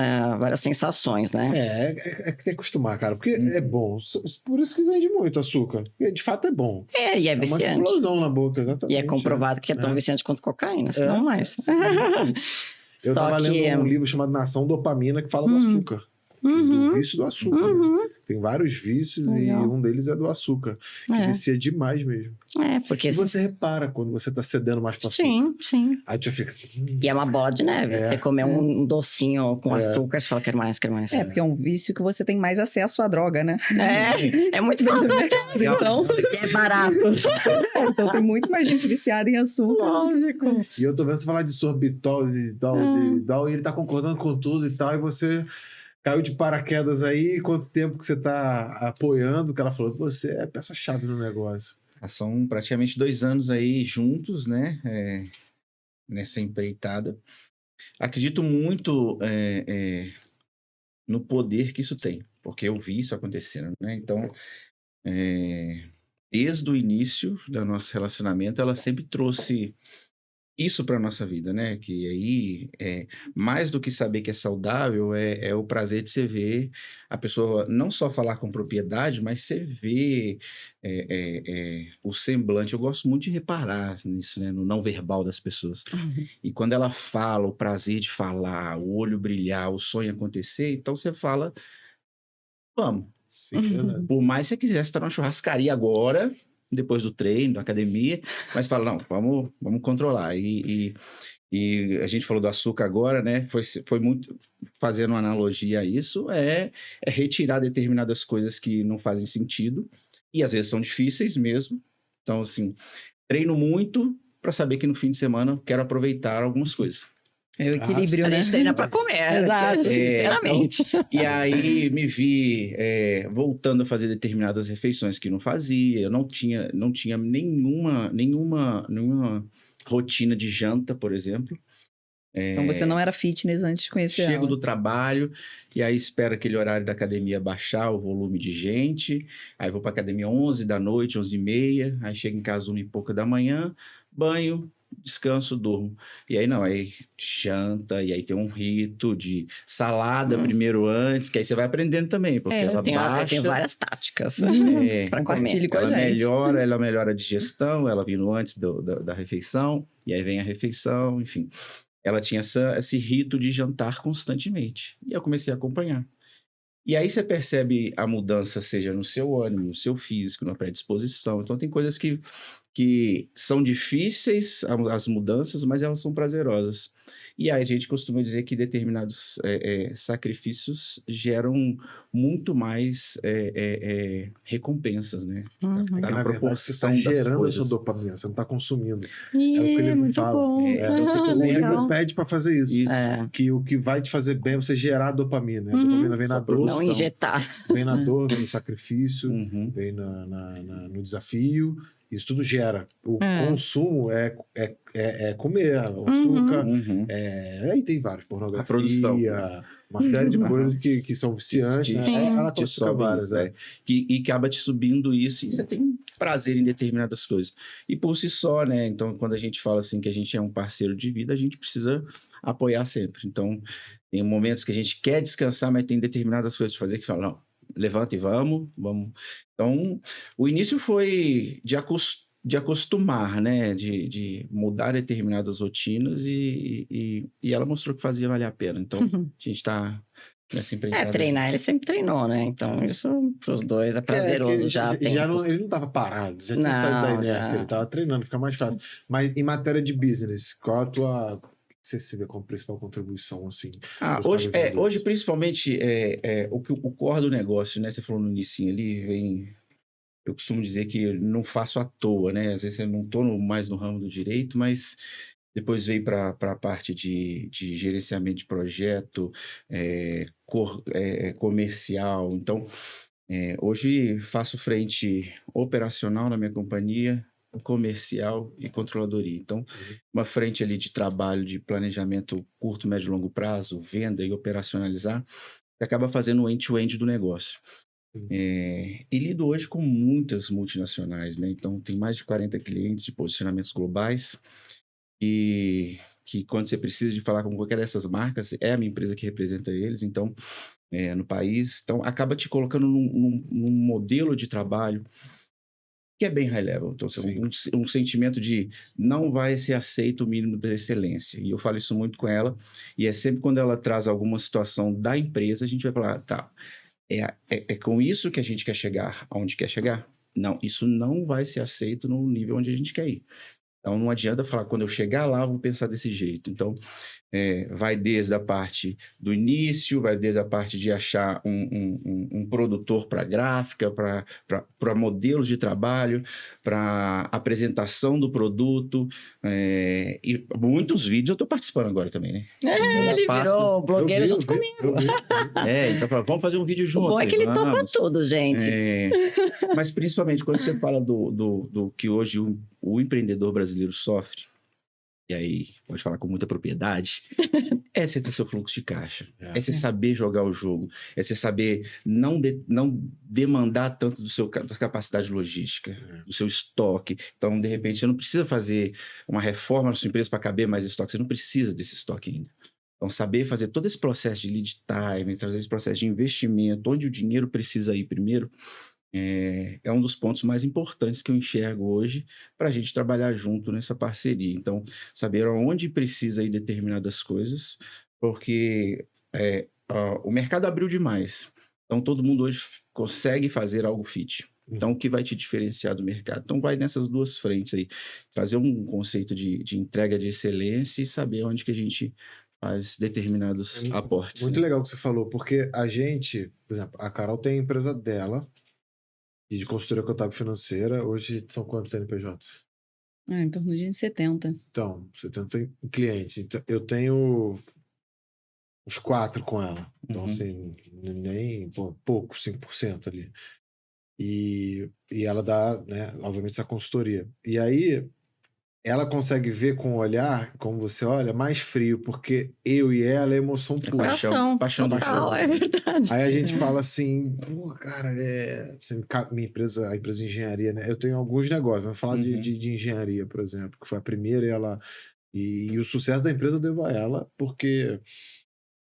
sensações, né? É que tem que acostumar, cara, porque é bom. Por isso que vende muito açúcar. Porque de fato é bom. E é É uma viciante. explosão na boca, exatamente. E é comprovado que é tão viciante quanto cocaína, se não mais. Eu tava lendo um livro chamado Nação Dopamina que fala do açúcar. Do vício do açúcar. Né? Tem vários vícios e um deles é do açúcar. Que vicia demais mesmo. Porque... E você repara quando você tá cedendo mais pra açúcar. Sim. Aí tu já fica... E é uma bola de neve. Você comer um docinho com açúcar, você fala, quero mais. Porque é um vício que você tem mais acesso à droga, né? É muito bem do mercado, então. É barato. Então tem muito mais gente viciada em açúcar. Lógico. E eu tô vendo você falar de sorbitol e tal, e ele tá concordando com tudo e tal, e você caiu de paraquedas aí, quanto tempo que você tá apoiando, que ela falou que você é peça-chave no negócio. São praticamente 2 anos aí juntos, né? Nessa empreitada. Acredito muito no poder que isso tem, porque eu vi isso acontecendo, né? Então, desde o início do nosso relacionamento, ela sempre trouxe isso para nossa vida, né? Que aí, mais do que saber que é saudável, é o prazer de você ver a pessoa não só falar com propriedade, mas você vê o semblante. Eu gosto muito de reparar nisso, né? No não verbal das pessoas. E quando ela fala, o prazer de falar, o olho brilhar, o sonho acontecer, então você fala, vamos. Sim, verdade. Por mais que você quisesse estar numa churrascaria agora, depois do treino, da academia, mas fala, não, vamos controlar. E a gente falou do açúcar agora, né? Foi muito, fazendo uma analogia a isso, retirar determinadas coisas que não fazem sentido, e às vezes são difíceis mesmo. Então, assim, treino muito para saber que no fim de semana eu quero aproveitar algumas coisas. É o equilíbrio, A né? gente treina pra comer. Exato. Sinceramente. E aí me vi voltando a fazer determinadas refeições que não fazia. Eu não tinha nenhuma rotina de janta, por exemplo. Então você não era fitness antes de conhecer Chego ela. do trabalho e aí espero aquele horário da academia baixar o volume de gente. Aí vou para academia 11 da noite, 11h30. Aí chego em casa 1h e pouca da manhã, banho, descanso, durmo. E aí não, aí janta, e aí tem um rito de salada primeiro antes, que aí você vai aprendendo também, porque ela Eu tenho baixa. várias táticas É, pra Compartilhe comer. com a gente. ela melhora a digestão, ela vindo antes da refeição, e aí vem a refeição, enfim. Ela tinha esse rito de jantar constantemente. E eu comecei a acompanhar. E aí você percebe a mudança, seja no seu ânimo, no seu físico, na predisposição. Então tem coisas que são difíceis, as mudanças, mas elas são prazerosas. E aí a gente costuma dizer que determinados sacrifícios geram muito mais recompensas, né? Uhum. É que, Tá na na verdade, você está proporção das gerando coisas. essa dopamina, você não está consumindo. Ih, É o que o livro muito fala. bom. Então você O lembra- livro pede para fazer isso. Isso. Que o que vai te fazer bem é você gerar dopamina. A Uhum. dopamina vem na dor, Não injetar. vem na dor, vem no sacrifício, Uhum. vem no desafio. Isso tudo gera. O consumo é comer, o açúcar. Uhum. Aí tem vários, pornografia, A produção. uma série de coisas que são viciantes, né? Sim. Ela Te classifica sobe várias, isso, né? e acaba te subindo isso, e você tem prazer em determinadas coisas. E por si só, né? Então, quando a gente fala assim que a gente é um parceiro de vida, a gente precisa apoiar sempre. Então, tem momentos que a gente quer descansar, mas tem determinadas coisas para fazer que fala, não, levanta e vamos. Então, o início foi de acostumar, né? De mudar determinadas rotinas e ela mostrou que fazia valer a pena. Então, a gente está nessa empreitada. Treinar, ele sempre treinou, né? Então, isso pros dois é prazeroso Porque já há tempo. ele não estava parado, já tinha saído da inércia, ele estava treinando, fica mais fácil. Mas em matéria de business, qual a tua... Você se vê como principal contribuição, assim? Hoje, principalmente, o core do negócio, né? Você falou no inicinho ali, vem... Eu costumo dizer que eu não faço à toa, né? Às vezes eu não estou mais no ramo do direito, mas depois veio para a parte de gerenciamento de projeto, comercial. Então, hoje faço frente operacional na minha companhia, comercial e controladoria. Então, uma frente ali de trabalho, de planejamento curto, médio e longo prazo, venda e operacionalizar, que acaba fazendo o end-to-end do negócio. E lido hoje com muitas multinacionais, né? Então, tem mais de 40 clientes de posicionamentos globais e que quando você precisa de falar com qualquer dessas marcas, é a minha empresa que representa eles, então, no país. Então, acaba te colocando num modelo de trabalho que é bem high level. Então, um sentimento de não vai ser aceito o mínimo da excelência. E eu falo isso muito com ela, e é sempre quando ela traz alguma situação da empresa, a gente vai falar, tá, é com isso que a gente quer chegar aonde quer chegar? Não, isso não vai ser aceito no nível onde a gente quer ir. Então, não adianta falar, quando eu chegar lá, eu vou pensar desse jeito. Então, vai desde a parte do início, vai desde a parte de achar um produtor para gráfica, para modelos de trabalho, para apresentação do produto. E muitos vídeos eu estou participando agora também, né? Ele virou blogueiro junto Eu vi, comigo. Então, vamos fazer um vídeo junto. O bom é que ele topa vamos. tudo, gente. Mas principalmente quando você fala do que hoje o empreendedor brasileiro sofre, e aí pode falar com muita propriedade, é você ter seu fluxo de caixa, é você saber jogar o jogo, é você saber não demandar tanto da capacidade logística, do seu estoque. Então, de repente, você não precisa fazer uma reforma na sua empresa para caber mais estoque, você não precisa desse estoque ainda. Então, saber fazer todo esse processo de lead time, trazer esse processo de investimento, onde o dinheiro precisa ir primeiro, é um dos pontos mais importantes que eu enxergo hoje para a gente trabalhar junto nessa parceria. Então, saber onde precisa ir determinadas coisas, porque o mercado abriu demais. Então, todo mundo hoje consegue fazer algo fit. Então, o que vai te diferenciar do mercado? Então, vai nessas duas frentes aí. Trazer um conceito de entrega de excelência e saber onde que a gente faz determinados aportes. Muito legal o que você falou, porque a gente, por exemplo, a Carol tem a empresa dela, e de consultoria contábil financeira, hoje são quantos CNPJs? Em torno de 70. Então, 70 clientes. Então, eu tenho uns 4 com ela. Então, Uhum. assim, nem pouco, 5% ali. E ela dá, né, obviamente, essa consultoria. E aí, ela consegue ver com o olhar, como você olha, mais frio, porque eu e ela é emoção pura. Coração, paixão do total, jogo. é verdade. Aí a Pois gente é. fala assim, pô, cara, assim, minha empresa, a empresa de engenharia, né? Eu tenho alguns negócios, vamos falar Uhum. de engenharia, por exemplo, que foi a primeira e o sucesso da empresa eu devo a ela, porque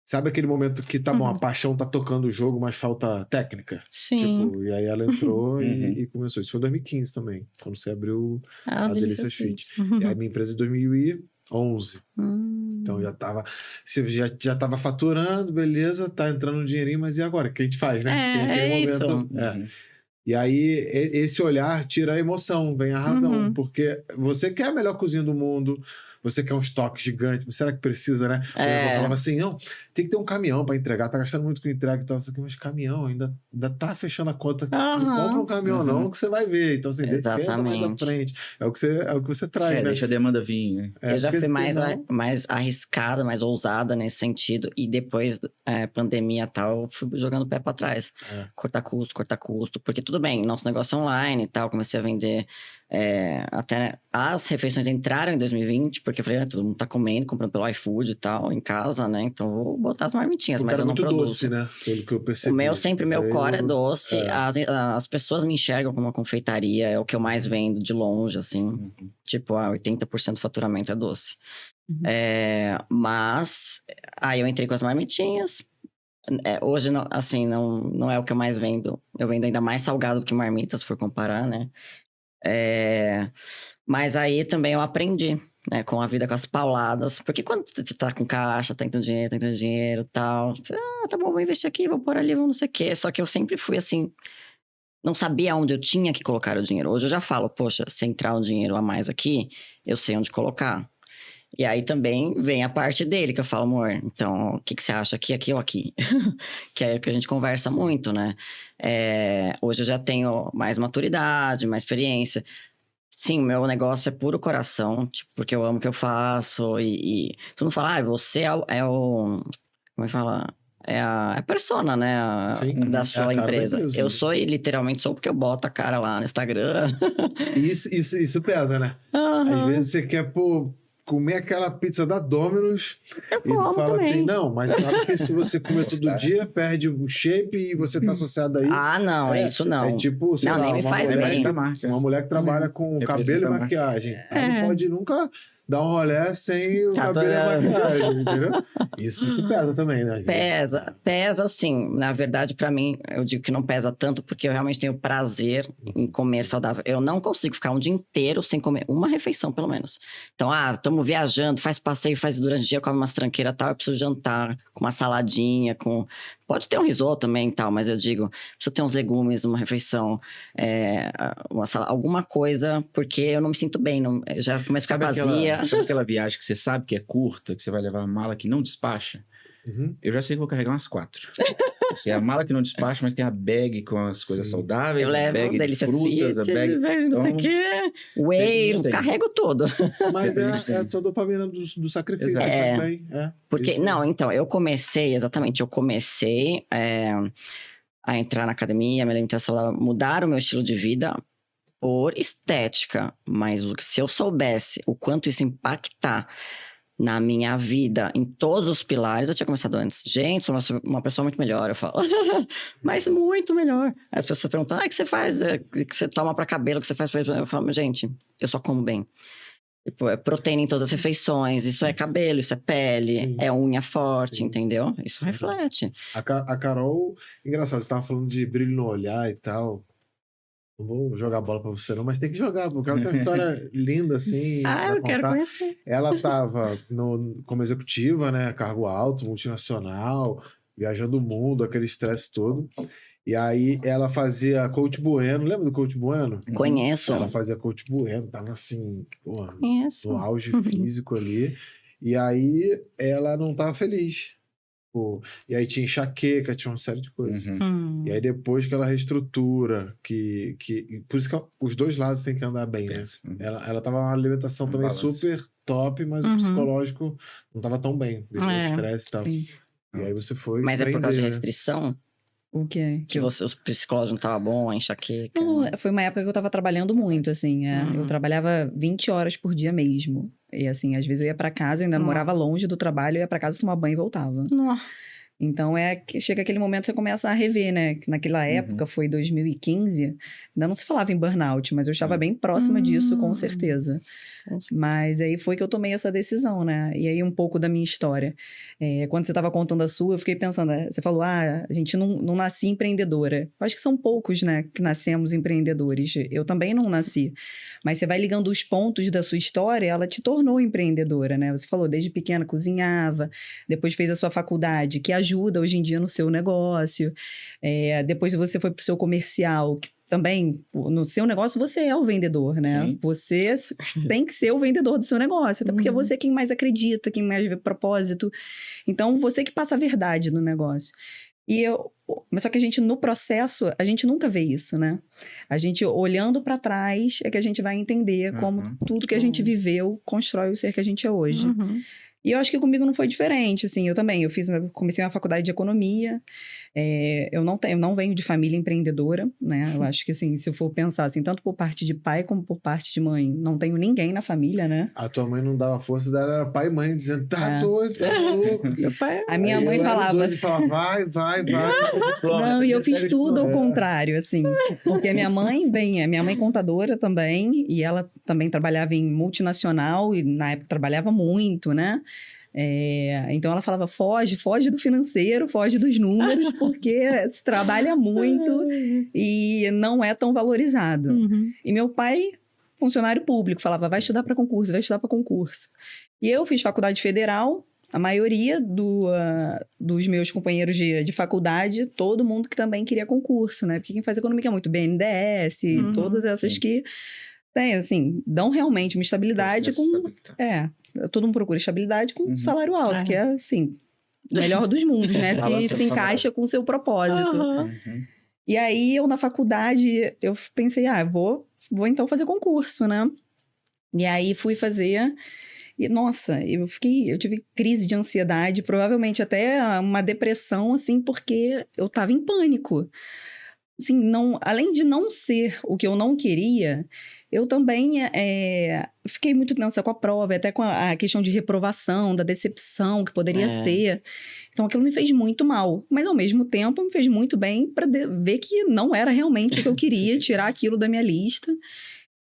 sabe aquele momento que tá bom, a paixão tá tocando o jogo, mas falta técnica? Sim. Tipo, e aí ela entrou Uhum. e começou. Isso foi em 2015 também, quando você abriu Ah, a Delicious Fit. E aí minha empresa é de 2011. Então você já tava faturando, beleza, tá entrando um dinheirinho, mas e agora? O que a gente faz, né? Tem aquele é isso. momento. Uhum. E aí esse olhar tira a emoção, vem a razão, Uhum. porque você quer a melhor cozinha do mundo, você quer um estoque gigante, mas será que precisa, né? Eu falava assim, não, tem que ter um caminhão para entregar, tá gastando muito com entrega e tal, mas caminhão ainda tá fechando a conta, não compra um caminhão não, que você vai ver. Então assim, pensa mais à Exatamente. frente, é o que você traz, né? Deixa a demanda vir, né? É, Eu já porque fui senão- mais arriscada, mais ousada nesse sentido. E depois, pandemia e tal, eu fui jogando o pé pra trás. É. Cortar custo. Porque tudo bem, nosso negócio é online e tal. Comecei a vender até as refeições entraram em 2020, porque eu falei, todo mundo tá comendo, comprando pelo iFood e tal, em casa, né? Então vou botar as marmitinhas, Porque mas era eu não muito produzo. doce, né? Pelo que eu percebi. Meu core é doce. É. As pessoas me enxergam como uma confeitaria, é o que eu mais vendo de longe, assim. Uhum. Tipo, 80% do faturamento é doce. Uhum. Mas aí eu entrei com as marmitinhas. Hoje, não, assim, não é o que eu mais vendo. Eu vendo ainda mais salgado do que marmita, se for comparar, né? Mas aí também eu aprendi, né? Com a vida, com as pauladas. Porque quando você tá com caixa, tá entrando dinheiro e tal. Tá bom, vou investir aqui, vou pôr ali, vou não sei o quê. Só que eu sempre fui assim... Não sabia onde eu tinha que colocar o dinheiro. Hoje eu já falo, poxa, se entrar um dinheiro a mais aqui, eu sei onde colocar. E aí também vem a parte dele, que eu falo, amor, então, o que você acha aqui ou aqui? Que é o que a gente conversa muito, né? Hoje eu já tenho mais maturidade, mais experiência. Sim, meu negócio é puro coração, tipo, porque eu amo o que eu faço. E tu não fala, você é o... Como é que fala? É a persona, né? Sim, Da é a sua cara da empresa. empresa. Eu sou e literalmente sou porque eu boto a cara lá no Instagram. Isso pesa, né? Às Aham. vezes você quer, comer aquela pizza da Domino's Eu e tu como fala também. assim, não, mas sabe que se você comer todo Está. dia, perde o shape e você tá associado a isso. Ah, não, isso não. É tipo, sei Não, lá, nem me uma faz mulher, bem. da marca. uma mulher que trabalha com Representa cabelo e a marca. maquiagem. Ela não pode nunca dar um rolê sem o Tá, tô cabelo e a olhando. maquiagem, entendeu? Isso pesa também, né? às vezes. Pesa sim. Na verdade, pra mim, eu digo que não pesa tanto porque eu realmente tenho prazer em comer saudável. Eu não consigo ficar um dia inteiro sem comer uma refeição, pelo menos. Então, estamos viajando, faz passeio, faz durante o dia, come umas tranqueiras e tal, eu preciso jantar com uma saladinha, Pode ter um risoto também e tal, mas eu digo, preciso ter uns legumes, uma refeição, uma salada, alguma coisa, porque eu não me sinto bem, eu já começo a ficar vazia. Sabe aquela viagem que você sabe que é curta, que você vai levar a mala que não despacha? Uhum. Eu já sei que vou carregar umas 4. Assim, a mala que não despacha, mas tem a bag com as coisas Sim. saudáveis, Eu a levo bag de delícia frutas, a bag... não sei o Então, quê. sempre Whey, tem. carrego tudo. Mas Sempre a gente é tem. a tua dopamina do sacrifício Exato. também. Porque, Isso. não, então, eu comecei a entrar na academia, minha alimentação saudável, mudar o meu estilo de vida por estética. Mas se eu soubesse o quanto isso impactar na minha vida, em todos os pilares, eu tinha começado antes. Gente, sou uma pessoa muito melhor, eu falo. Mas muito melhor. As pessoas perguntam, o que você faz? O que você toma pra cabelo? O que você faz pra... Eu falo, gente, eu só como bem. Tipo, é proteína em todas as refeições, isso é cabelo, isso é pele, Sim. é unha forte, Sim. entendeu? Isso reflete. A Carol, engraçado, você tava falando de brilho no olhar e tal. Não vou jogar bola pra você não, mas tem que jogar, porque ela tem uma história linda, assim, pra Eu quero contar. conhecer. Ela estava como executiva, né? Cargo alto, multinacional, viajando o mundo, aquele estresse todo. E aí ela fazia Coach Bueno, lembra do Coach Bueno? Conheço. Ela fazia Coach Bueno, tava assim, Conheço. no auge físico ali. E aí ela não tava feliz. Pô, e aí tinha enxaqueca, tinha uma série de coisas. Uhum. E aí depois que ela reestrutura, e por isso que os dois lados têm que andar bem, né? Pensa. Uhum. Ela tava numa alimentação Um também balanço. super top, mas o Uhum. psicológico não tava tão bem, devido ao estresse e tal. Sim. E aí você foi Mas é por causa de empreender, né? restrição? O quê? Que você, o psicológico não tava bom, a enxaqueca? Não, foi uma época que eu tava trabalhando muito, assim. Eu trabalhava 20 horas por dia mesmo. E, assim, às vezes eu ia pra casa, eu ainda morava longe do trabalho, eu ia pra casa tomar banho e voltava. Então, chega aquele momento que você começa a rever, né? Que naquela época, foi 2015, ainda não se falava em burnout, mas eu estava bem próxima disso, com certeza. Mas aí foi que eu tomei essa decisão, né? E aí um pouco da minha história. Quando você estava contando a sua, eu fiquei pensando, você falou, a gente não nasci empreendedora. Eu acho que são poucos, né, que nascemos empreendedores. Eu também não nasci. Mas você vai ligando os pontos da sua história, ela te tornou empreendedora, né? Você falou, desde pequena cozinhava, depois fez a sua faculdade, que ajuda hoje em dia no seu negócio. Depois você foi para o seu comercial, que também, no seu negócio, você é o vendedor, né? Sim. Você tem que ser o vendedor do seu negócio, até porque você é quem mais acredita, quem mais vê propósito. Então, você que passa a verdade no negócio. Mas só que a gente, no processo, a gente nunca vê isso, né? A gente, olhando para trás, é que a gente vai entender como tudo que a gente viveu constrói o ser que a gente é hoje. E eu acho que comigo não foi diferente, assim, eu comecei uma faculdade de economia, eu não venho de família empreendedora, né, eu acho que, assim, se eu for pensar, assim, tanto por parte de pai como por parte de mãe, não tenho ninguém na família, né. A tua mãe não dava força, dela era pai e mãe, dizendo, tá doido, tá louco. Meu pai... A minha Aí mãe eu era falava... doido de falar, vai. Não, e eu fiz tudo ao contrário, assim, porque minha mãe é contadora também, e ela também trabalhava em multinacional, e na época trabalhava muito, né. Então ela falava, foge do financeiro, foge dos números, porque se trabalha muito e não é tão valorizado. E meu pai, funcionário público, falava, vai estudar para concurso. E eu fiz faculdade federal, a maioria dos meus companheiros de faculdade, todo mundo que também queria concurso, né? Porque quem faz economia é muito BNDES, todas essas que tem, assim, dão realmente uma estabilidade todo mundo procura estabilidade com salário alto, que é, assim, o melhor dos mundos, né? Se encaixa com o seu propósito. E aí, eu na faculdade, eu pensei, vou então fazer concurso, né? E aí, fui fazer... E, nossa, eu tive crise de ansiedade, provavelmente até uma depressão, assim, porque eu tava em pânico. Assim, além de não ser o que eu não queria, eu também fiquei muito tensa com a prova, até com a questão de reprovação, da decepção que poderia ser. Então, aquilo me fez muito mal. Mas, ao mesmo tempo, me fez muito bem para ver que não era realmente o que eu queria, tirar aquilo da minha lista.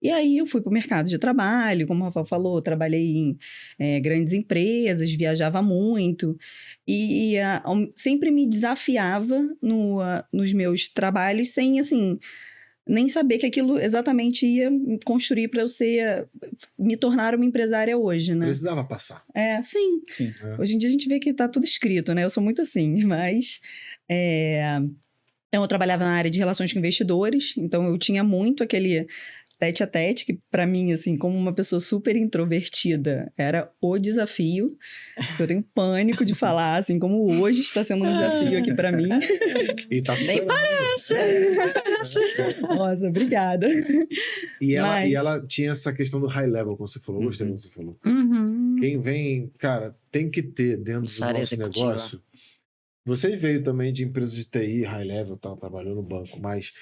E aí, eu fui para o mercado de trabalho, como o Rafael falou, trabalhei em grandes empresas, viajava muito. E sempre me desafiava nos meus trabalhos sem, assim... nem saber que aquilo exatamente ia construir para eu me tornar uma empresária hoje, né? Precisava passar. Sim. Hoje em dia a gente vê que tá tudo escrito, né? Eu sou muito assim, mas... Então, eu trabalhava na área de relações com investidores, então eu tinha muito aquele tete a tete, que para mim, assim, como uma pessoa super introvertida, era o desafio. Eu tenho pânico de falar, assim, como hoje está sendo um desafio aqui para mim. E tá Nem parece! Nossa, obrigada. E ela tinha essa questão do high level, como você falou, gostei como você falou. Quem vem, cara, tem que ter dentro do nosso negócio. Vocês veio também de empresas de TI, high level, trabalhou no banco, mas...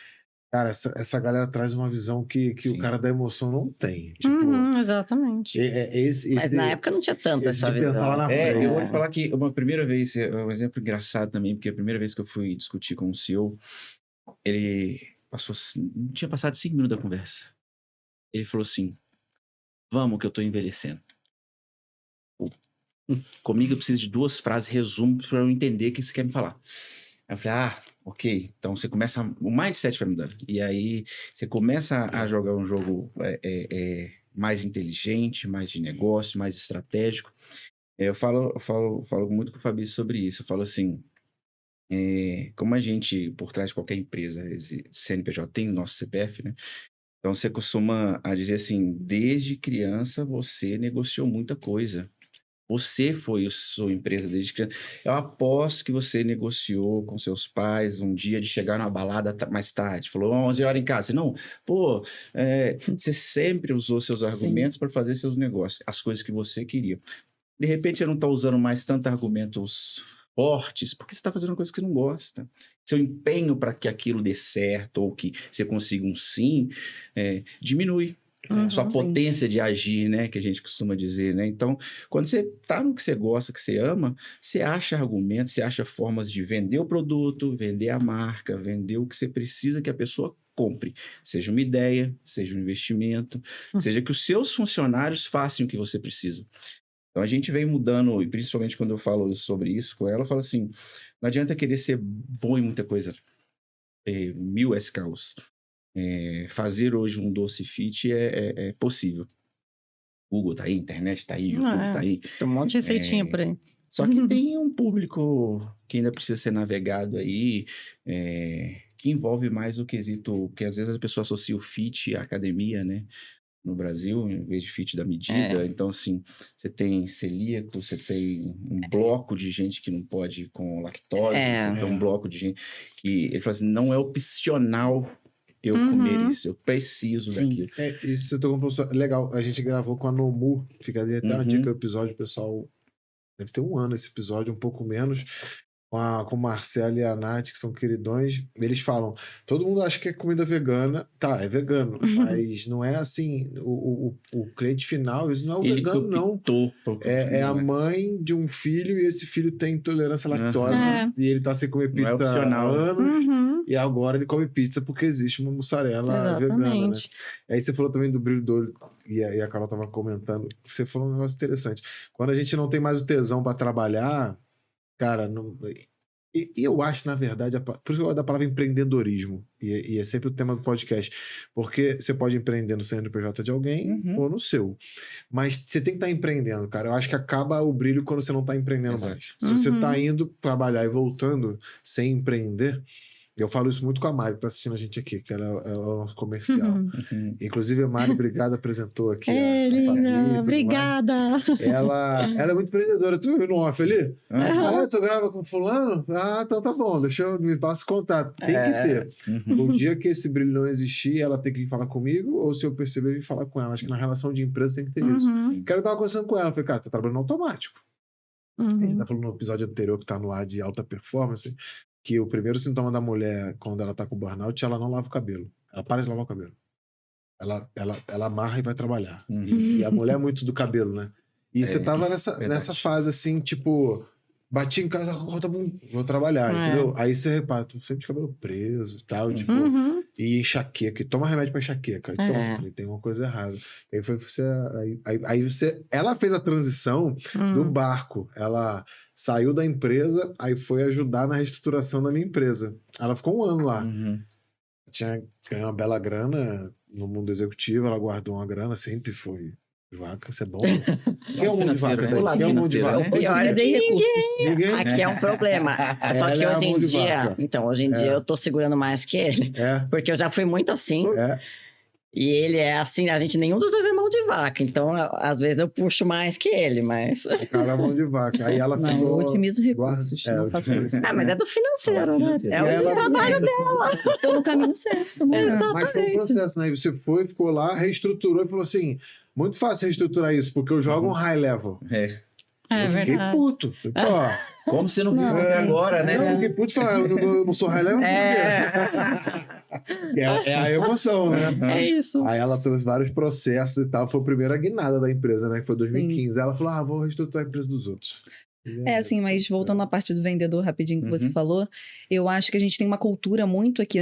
Cara, essa galera traz uma visão que o cara da emoção não tem. Tipo, exatamente. Mas na época não tinha tanto essa visão. Pensar lá na frente. Eu vou te falar que uma primeira vez, um exemplo engraçado também, porque a primeira vez que eu fui discutir com o CEO, ele não tinha passado 5 minutos da conversa. Ele falou assim, vamos que eu tô envelhecendo. Comigo eu preciso de 2 frases, resumo, para eu entender o que você quer me falar. Aí eu falei, ok, então você começa, o mindset vai mudando, e aí você começa a jogar um jogo mais inteligente, mais de negócio, mais estratégico. Eu falo muito com o Fabrício sobre isso, eu falo assim, como a gente, por trás de qualquer empresa, CNPJ tem o nosso CPF, né? Então você costuma a dizer assim, desde criança você negociou muita coisa. Você foi a sua empresa desde criança. Eu aposto que você negociou com seus pais um dia de chegar numa balada mais tarde. Falou 11 horas em casa. Não, pô, você sempre usou seus argumentos para fazer seus negócios, as coisas que você queria. De repente, você não está usando mais tantos argumentos fortes, porque você está fazendo uma coisa que você não gosta. Seu empenho para que aquilo dê certo ou que você consiga um sim, diminui. Sua potência de agir, né? Que a gente costuma dizer, né? Então, quando você tá no que você gosta, que você ama, você acha argumentos, você acha formas de vender o produto, vender a marca, vender o que você precisa que a pessoa compre. Seja uma ideia, seja um investimento, seja que os seus funcionários façam o que você precisa. Então, a gente vem mudando, e principalmente quando eu falo sobre isso com ela, eu falo assim, não adianta querer ser bom em muita coisa. 1000 SKUs. Fazer hoje um doce fit é possível. Google tá aí, internet tá aí, YouTube tá aí. Tem um monte de receitinha por aí. Só que tem um público que ainda precisa ser navegado aí, que envolve mais o quesito, que às vezes a pessoa associa o fit à academia, né? No Brasil, em vez de fit da medida. Então, assim, você tem celíaco, você tem um bloco de gente que não pode ir com lactose, você tem um bloco de gente que... Ele fala assim, não é opcional eu comer isso, eu preciso daquilo. Isso você tocou um legal. A gente gravou com a Nomu, fica ali até uma dica, o episódio, pessoal, deve ter um ano esse episódio, um pouco menos, com o Marcelo e a Nath, que são queridões. Eles falam, todo mundo acha que é comida vegana, tá, é vegano, mas não é assim, o cliente final, isso não é o vegano, não. É a mãe de um filho e esse filho tem intolerância à lactose e ele tá sem comer pizza há anos. E agora ele come pizza porque existe uma mussarela vegana, né? Aí você falou também do brilho do olho, e a Carol tava comentando, você falou um negócio interessante. Quando a gente não tem mais o tesão para trabalhar, cara, não... E eu acho, na verdade, por isso que eu gosto da palavra empreendedorismo, e é sempre o tema do podcast, porque você pode empreender no CNPJ de alguém ou no seu, mas você tem que estar empreendendo, cara. Eu acho que acaba o brilho quando você não está empreendendo mais. Se você está indo trabalhar e voltando sem empreender... Eu falo isso muito com a Mari, que tá assistindo a gente aqui, que ela é o nosso comercial. Inclusive, a Mari, obrigado, apresentou aqui a família. Obrigada! Ela é muito empreendedora. Tu viu no off ali? Tu grava com fulano? Então tá bom, me passa o contato. Tem que ter. O dia que esse brilho não existir, ela tem que vir falar comigo, ou se eu perceber, vir falar com ela. Acho que na relação de empresa tem que ter isso. Eu tava conversando com ela, falei, cara, tá trabalhando automático. A gente tá falando no episódio anterior que tá no ar de alta performance, que o primeiro sintoma da mulher, quando ela tá com burnout, ela não lava o cabelo. Ela para de lavar o cabelo. Ela amarra e vai trabalhar. E a mulher é muito do cabelo, né? E você tava nessa fase, assim, tipo... Bati em casa, vou trabalhar, entendeu? Aí você repara, tô sempre de cabelo preso e tal, tipo... E enxaqueca. E toma remédio pra enxaqueca. Então, tem uma coisa errada. Aí foi você... Aí você... Ela fez a transição do barco. Ela... Saiu da empresa, aí foi ajudar na reestruturação da minha empresa. Ela ficou um ano lá. Tinha ganhado uma bela grana no mundo executivo, ela guardou uma grana, sempre foi vaca, isso é bom. Quem é o mundo de vaca? Quem é o mundo de vaca? O pior é de ninguém. Aqui é um problema. Só que hoje em dia... Então, hoje em dia eu tô segurando mais que ele. Porque eu já fui muito assim. E ele é assim, a gente, nenhum dos dois é mão de vaca. Então, às vezes eu puxo mais que ele, mas... O cara é mão de vaca. Aí ela ficou... Eu otimizo recursos, não faço isso. Mas é do financeiro, né? É o trabalho dela. Tô no caminho certo. Mas foi um processo, né? Você ficou lá, reestruturou e falou assim, muito fácil reestruturar isso, porque eu jogo um high level. Eu fiquei puto. Como você não viu até agora, né? Eu fiquei puto e falei, eu não sou high level por quê? É a emoção, né? É isso. Aí ela trouxe vários processos e tal. Foi a primeira guinada da empresa, né? Que foi 2015. Sim. Ela falou, vou reestruturar a empresa dos outros. Assim, mas voltando à parte do vendedor rapidinho que você falou, eu acho que a gente tem uma cultura muito aqui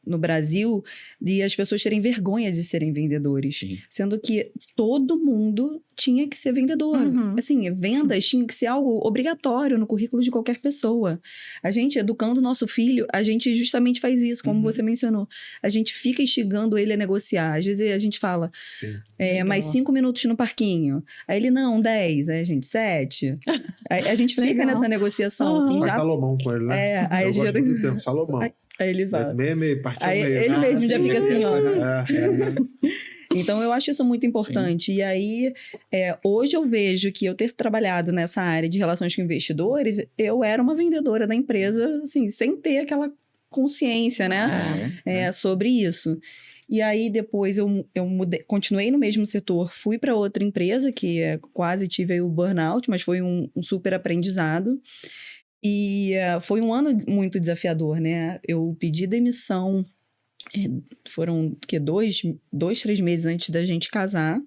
no Brasil de as pessoas terem vergonha de serem vendedores. Sim. Sendo que todo mundo tinha que ser vendedor. Assim, vendas tinha que ser algo obrigatório no currículo de qualquer pessoa. A gente, educando o nosso filho, a gente justamente faz isso, como você mencionou. A gente fica instigando ele a negociar. Às vezes a gente fala, mais 5 minutos no parquinho. Aí ele, não, 10. Aí a gente, 7. Aí a gente fica nessa negociação. Assim, faz Salomão com ele, né? Aí a gente muito tempo, Salomão. Aí ele vai. Meio, partiu aí meio. Ele mesmo já fica assim, ó. Então, eu acho isso muito importante. E aí, hoje eu vejo que eu ter trabalhado nessa área de relações com investidores, eu era uma vendedora da empresa, assim, sem ter aquela consciência, né? Sobre isso. E aí, depois eu mudei, continuei no mesmo setor, fui para outra empresa, que quase tive aí o burnout, mas foi um super aprendizado. E foi um ano muito desafiador, né? Eu pedi demissão, foram 3 meses antes da gente casar.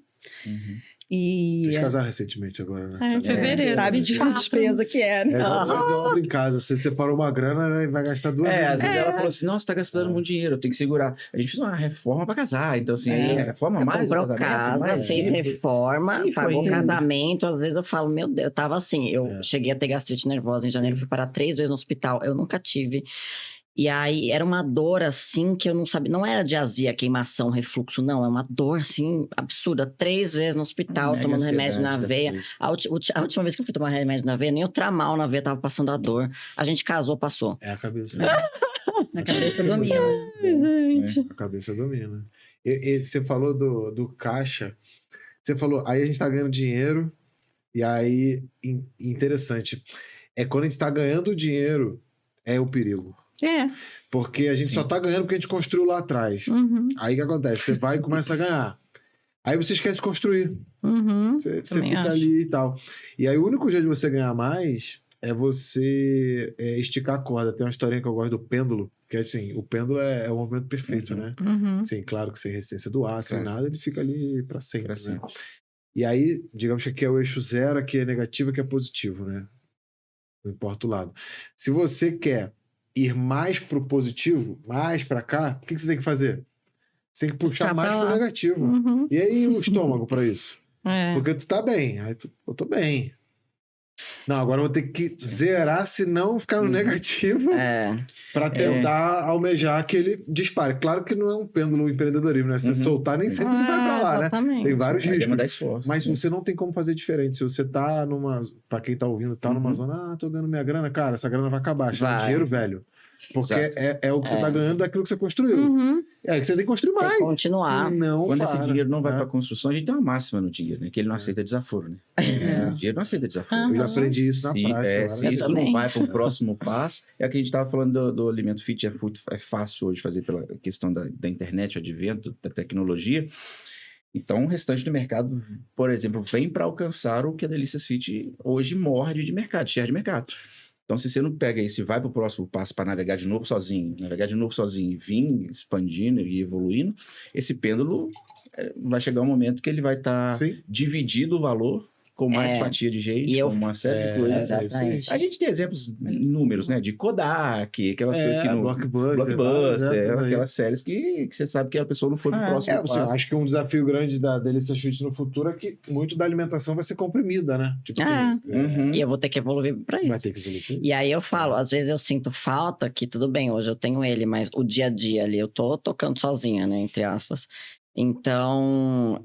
Uhum. E Vocês casaram recentemente agora, né? em fevereiro. Sabe de uma despesa que era. É igual fazer obra em casa. Você separou uma grana e vai gastar 2 vezes. Às vezes ela falou assim, nossa, tá gastando muito dinheiro, tem que segurar. A gente fez uma reforma pra casar, então assim, aí reforma mais Comprou o casamento, casa, mais fez isso. reforma, E foi pagou indo. casamento. Às vezes eu falo, meu Deus, eu tava assim, eu cheguei a ter gastrite nervosa em janeiro, fui parar 3 vezes no hospital, eu nunca tive. E aí, era uma dor, assim, que eu não sabia. Não era de azia, queimação, refluxo, não. É uma dor, assim, absurda. 3 vezes no hospital, Mega tomando remédio na ansiedade veia. dessas A última vez que eu fui tomar remédio na veia, nem o tramal na veia tava passando a dor. A gente casou, passou. É a cabeça. A cabeça domina. Gente. A cabeça domina. E você falou do caixa. Você falou, aí a gente tá ganhando dinheiro. E aí, interessante. É quando a gente tá ganhando dinheiro, é o perigo. Porque a gente só tá ganhando porque a gente construiu lá atrás. Uhum. Aí o que acontece? Você vai e começa a ganhar. Aí você esquece de construir. Uhum. Você Também fica acho. ali e tal. E aí o único jeito de você ganhar mais é você esticar a corda. Tem uma historinha que eu gosto do pêndulo, que é assim, o pêndulo é o movimento perfeito, né? Uhum. Sim, claro que sem resistência do ar, sem Claro. nada, ele fica ali pra sempre, Pra né? sempre. E aí, digamos que aqui é o eixo zero, aqui é negativo, aqui é positivo, né? Não importa o lado. Se você quer ir mais pro positivo, mais pra cá, o que você tem que fazer? Você tem que puxar Puxar mais pra pro lá. negativo. Uhum. E aí o estômago pra isso? É. Porque tu tá bem. Aí eu tô bem. Não, agora eu vou ter que zerar, se não ficar no negativo, pra tentar almejar aquele dispare. Claro que não é um pêndulo empreendedorismo, né? Se você soltar, nem sempre ele vai pra lá, né? Exatamente. Tem vários Mas riscos. demanda esforço. Mas você não tem como fazer diferente. Se você tá numa... Pra quem tá ouvindo, tá numa zona... tô ganhando minha grana. Cara, essa grana vai acabar. Chama Vai. dinheiro velho. Porque Exato. é o que você tá ganhando daquilo que você construiu. Uhum. É que você tem que construir Tem mais. que continuar. Não Quando esse para, dinheiro não vai né? pra construção, a gente tem uma máxima no dinheiro, né? Que ele não aceita desaforo, né? O dinheiro não aceita desaforo. Eu já aprendi isso na prática. Se Eu isso também. não vai para o próximo passo, é o que a gente estava falando do alimento fit, é fácil hoje fazer pela questão da internet, o advento, da tecnologia. Então, o restante do mercado, por exemplo, vem para alcançar o que a Delícias Fit hoje morde de mercado, share de mercado. Então, se você não pega isso e vai para o próximo passo para navegar de novo sozinho e vir expandindo e evoluindo, esse pêndulo vai chegar um momento que ele vai estar Sim. dividido o valor com mais fatia de gente, E eu- com uma série de coisas. Exatamente. A gente tem exemplos inúmeros, né? De Kodak, aquelas coisas que não... Blockbuster, aquelas séries que você sabe que a pessoa não foi pro próximo Assim, passo. acho que um desafio grande da Delícias Fit no futuro é que muito da alimentação vai ser comprimida, né? Tipo assim, Uhum. E eu vou ter que evoluir pra vai isso. ter que evoluir. E aí eu falo, às vezes eu sinto falta, que tudo bem, hoje eu tenho ele, mas o dia a dia ali, eu tô tocando sozinha, né, entre aspas. Então,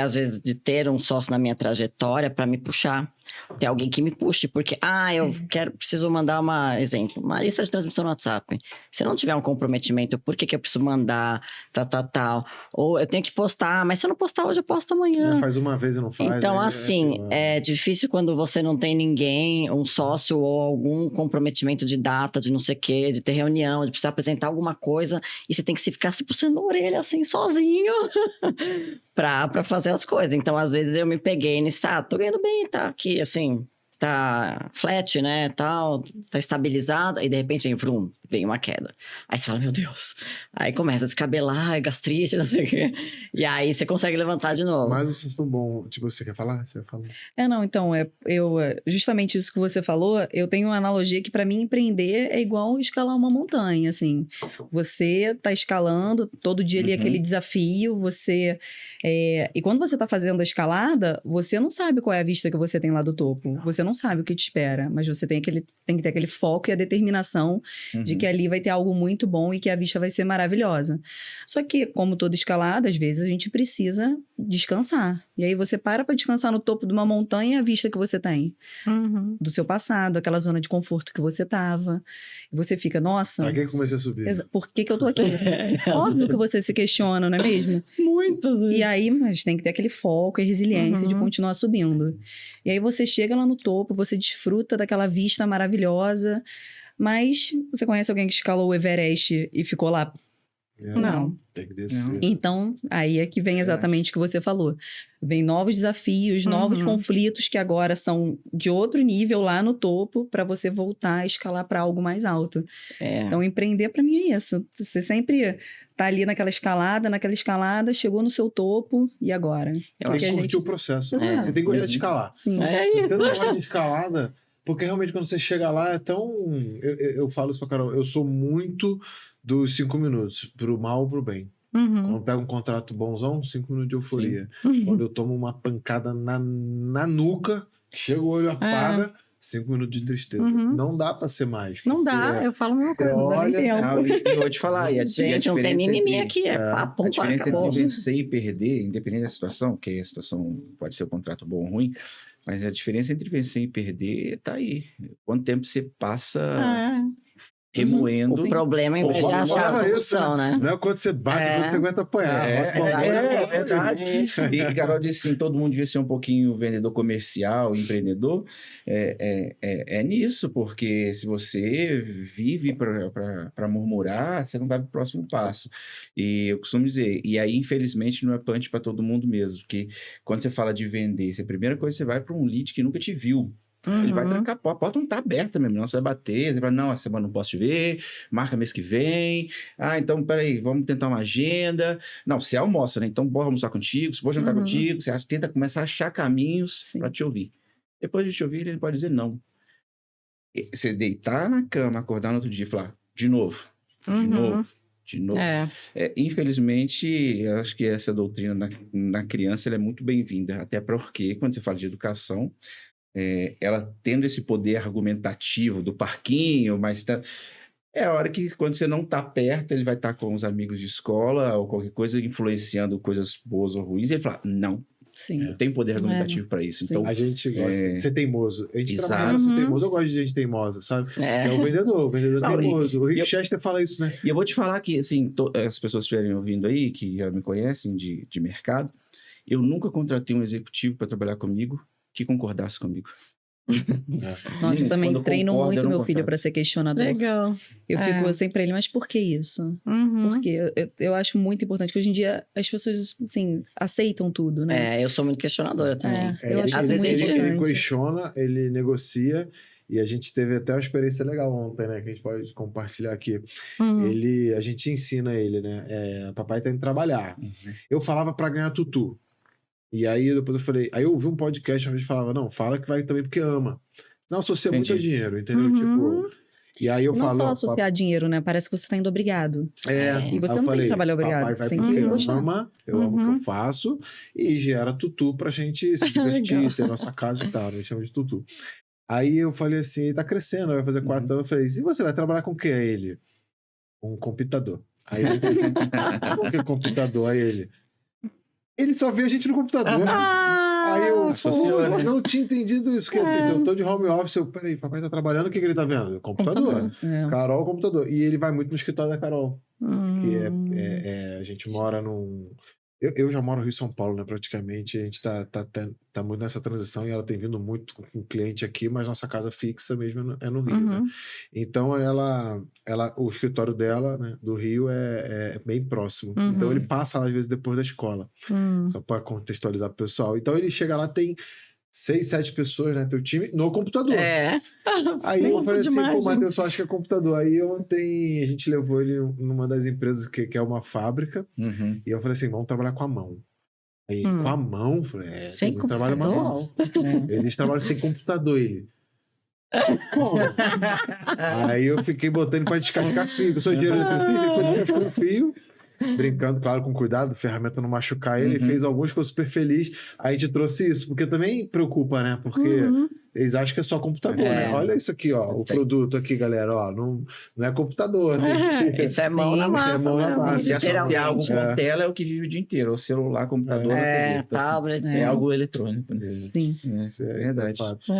às vezes, de ter um sócio na minha trajetória para me puxar. Ter alguém que me puxe, porque, eu preciso mandar uma lista de transmissão no WhatsApp. Se não tiver um comprometimento, por que eu preciso mandar, tal. Ou eu tenho que postar, mas se eu não postar hoje, eu posto amanhã. Faz uma vez e não faz. Então, aí assim, pior. é difícil quando você não tem ninguém, um sócio ou algum comprometimento de data, de não sei o quê, de ter reunião, de precisar apresentar alguma coisa, e você tem que ficar se puxando a orelha, assim, sozinho, pra fazer as coisas. Então, às vezes, eu me peguei nisso, tô ganhando bem, tá aqui, assim, tá flat, né, tal, tá estabilizado, e de repente vem uma queda. Aí você fala, meu Deus. Aí começa a descabelar, gastrite, não sei o quê. E aí você consegue levantar de novo. Mas vocês estão bom. Tipo, você quer falar? Você vai falar. Não, então, justamente isso que você falou, eu tenho uma analogia que para mim empreender é igual escalar uma montanha, assim. Você tá escalando, todo dia ali aquele desafio, e quando você tá fazendo a escalada, você não sabe qual é a vista que você tem lá do topo. Você não sabe o que te espera, mas você tem que ter aquele foco e a determinação de que ali vai ter algo muito bom e que a vista vai ser maravilhosa. Só que, como toda escalada, às vezes a gente precisa descansar. E aí você para descansar no topo de uma montanha e a vista que você tem do seu passado, aquela zona de conforto que você tava. E você fica, nossa... Pra que eu comecei a subir? Por que eu tô aqui? Óbvio que você se questiona, não é mesmo? Muito. E aí, mas tem que ter aquele foco e resiliência de continuar subindo. E aí você chega lá no topo, você desfruta daquela vista maravilhosa, mas você conhece alguém que escalou o Everest e ficou lá? Não. Tem que descer. Não. Então, aí é que vem exatamente o que você falou. Vem novos desafios, novos conflitos que agora são de outro nível lá no topo para você voltar a escalar para algo mais alto. Então, empreender para mim é isso. Você sempre tá ali naquela escalada, chegou no seu topo e agora? Tem que curtir o processo. Você tem que gostar de escalar. Sim. Se você não gosta de escalada, porque realmente quando você chega lá é tão... Eu falo isso pra Carol, eu sou muito dos 5 minutos, pro mal ou pro bem. Quando eu pego um contrato bonzão, 5 minutos de euforia. Quando eu tomo uma pancada na nuca, chega o olho, apaga, 5 minutos de tristeza. Não dá pra ser mais. Não dá, eu falo a mesma coisa. olha- Eu vou te falar. Gente, não tem mimimi aqui, papo, A diferença acabou. entre vencer e perder, independente da situação, que a situação pode ser um contrato bom ou ruim, mas a diferença entre vencer e perder tá aí. Quanto tempo você passa remoendo... O problema é em vez de achar a solução, né? Não é quando você bate, quando você aguenta apanhar. É verdade. E Carol disse assim, todo mundo devia ser um pouquinho vendedor comercial, empreendedor. É nisso, porque se você vive para murmurar, você não vai para o próximo passo. E eu costumo dizer, e aí infelizmente não é punch para todo mundo mesmo, porque quando você fala de vender, a primeira coisa você vai para um lead que nunca te viu. Ele vai trancar a porta não tá aberta mesmo, não, você vai bater, você vai, não, essa semana não posso te ver, marca mês que vem, então, peraí, vamos tentar uma agenda, não, você almoça, né, então bora almoçar contigo, vou jantar contigo, você tenta começar a achar caminhos para te ouvir. Depois de te ouvir, ele pode dizer não. Você deitar na cama, acordar no outro dia e falar, de novo. Infelizmente, eu acho que essa doutrina na criança ela é muito bem-vinda, até porque quando você fala de educação, ela tendo esse poder argumentativo do parquinho, mas é a hora que quando você não está perto, ele vai estar com os amigos de escola ou qualquer coisa influenciando coisas boas ou ruins, e ele fala, não, eu tenho poder argumentativo para isso. Então, a gente gosta de ser teimoso. A gente Exato. trabalha ser teimoso. Eu gosto de gente teimosa, sabe? É o vendedor teimoso. O Rick Chester fala isso, né? E eu vou te falar que, assim, as pessoas que estiverem ouvindo aí, que já me conhecem de mercado, eu nunca contratei um executivo para trabalhar comigo que concordasse comigo. Nossa, eu também treino muito meu filho contrato. para ser questionador. Legal. Eu fico sempre pra ele, mas por que isso? Porque eu acho muito importante que hoje em dia as pessoas, assim, aceitam tudo, né? Eu sou muito questionadora também. Eu acho às muito vezes ele importante. questiona, ele negocia, e a gente teve até uma experiência legal ontem, né? Que a gente pode compartilhar aqui. A gente ensina ele, né? Papai tá indo trabalhar. Eu falava pra ganhar tutu. E aí depois eu falei... Aí eu ouvi um podcast onde a gente falava, não, fala que vai também porque ama. Não associa muito a dinheiro, entendeu? Tipo... E aí eu falo... Não só associar a dinheiro, né? Parece que você tá indo obrigado. E você não tem que trabalhar obrigado. Papai Você vai tem porque que gostar. eu amo o que eu faço, e gera tutu pra gente se divertir, ter nossa casa e tal, a gente chama de tutu. Aí eu falei assim, ele tá crescendo, vai fazer 4 anos, eu falei, e você vai trabalhar com o que? Aí ele, um computador. Aí eu falei, por que computador? Aí ele só vê a gente no computador. Aí eu não tinha entendido isso, porque assim, eu tô de home office, peraí, papai tá trabalhando, o que ele tá vendo? Computador. Carol, computador. E ele vai muito no escritório da Carol, que a gente mora num... Eu já moro no Rio São Paulo, né, praticamente, a gente tá muito nessa transição e ela tem vindo muito com cliente aqui, mas nossa casa fixa mesmo é no Rio, né? Então o escritório dela, né, do Rio é bem próximo, então ele passa lá às vezes depois da escola, só para contextualizar pro pessoal. Então ele chega lá, tem 6, 7 pessoas, né, teu time, no computador. Aí eu falei assim, pô, Matheus, só acho que é computador. Aí ontem a gente levou ele numa das empresas que é uma fábrica, e eu falei assim, vamos trabalhar com a mão. Aí, com a mão, falei, sem computador trabalho manual. Eles trabalham sem computador, ele. Como? Aí eu fiquei botando pra descarregar fio. Eu sou engenheiro eletricista, ele foi descarregando fio. Brincando, claro, com cuidado, ferramenta não machucar ele, fez alguns, ficou super feliz. A gente trouxe isso, porque também preocupa, né? Porque Eles acham que é só computador, né? Olha isso aqui, ó. O produto aqui, galera, ó. Não é computador. Isso é mão na massa. É mão na massa. Se associar algo com É. tela, é o que vive o dia inteiro. O celular, computador, a TV. Então, assim, tablet. é algo eletrônico. Né? Sim. Isso é Verdade. fato.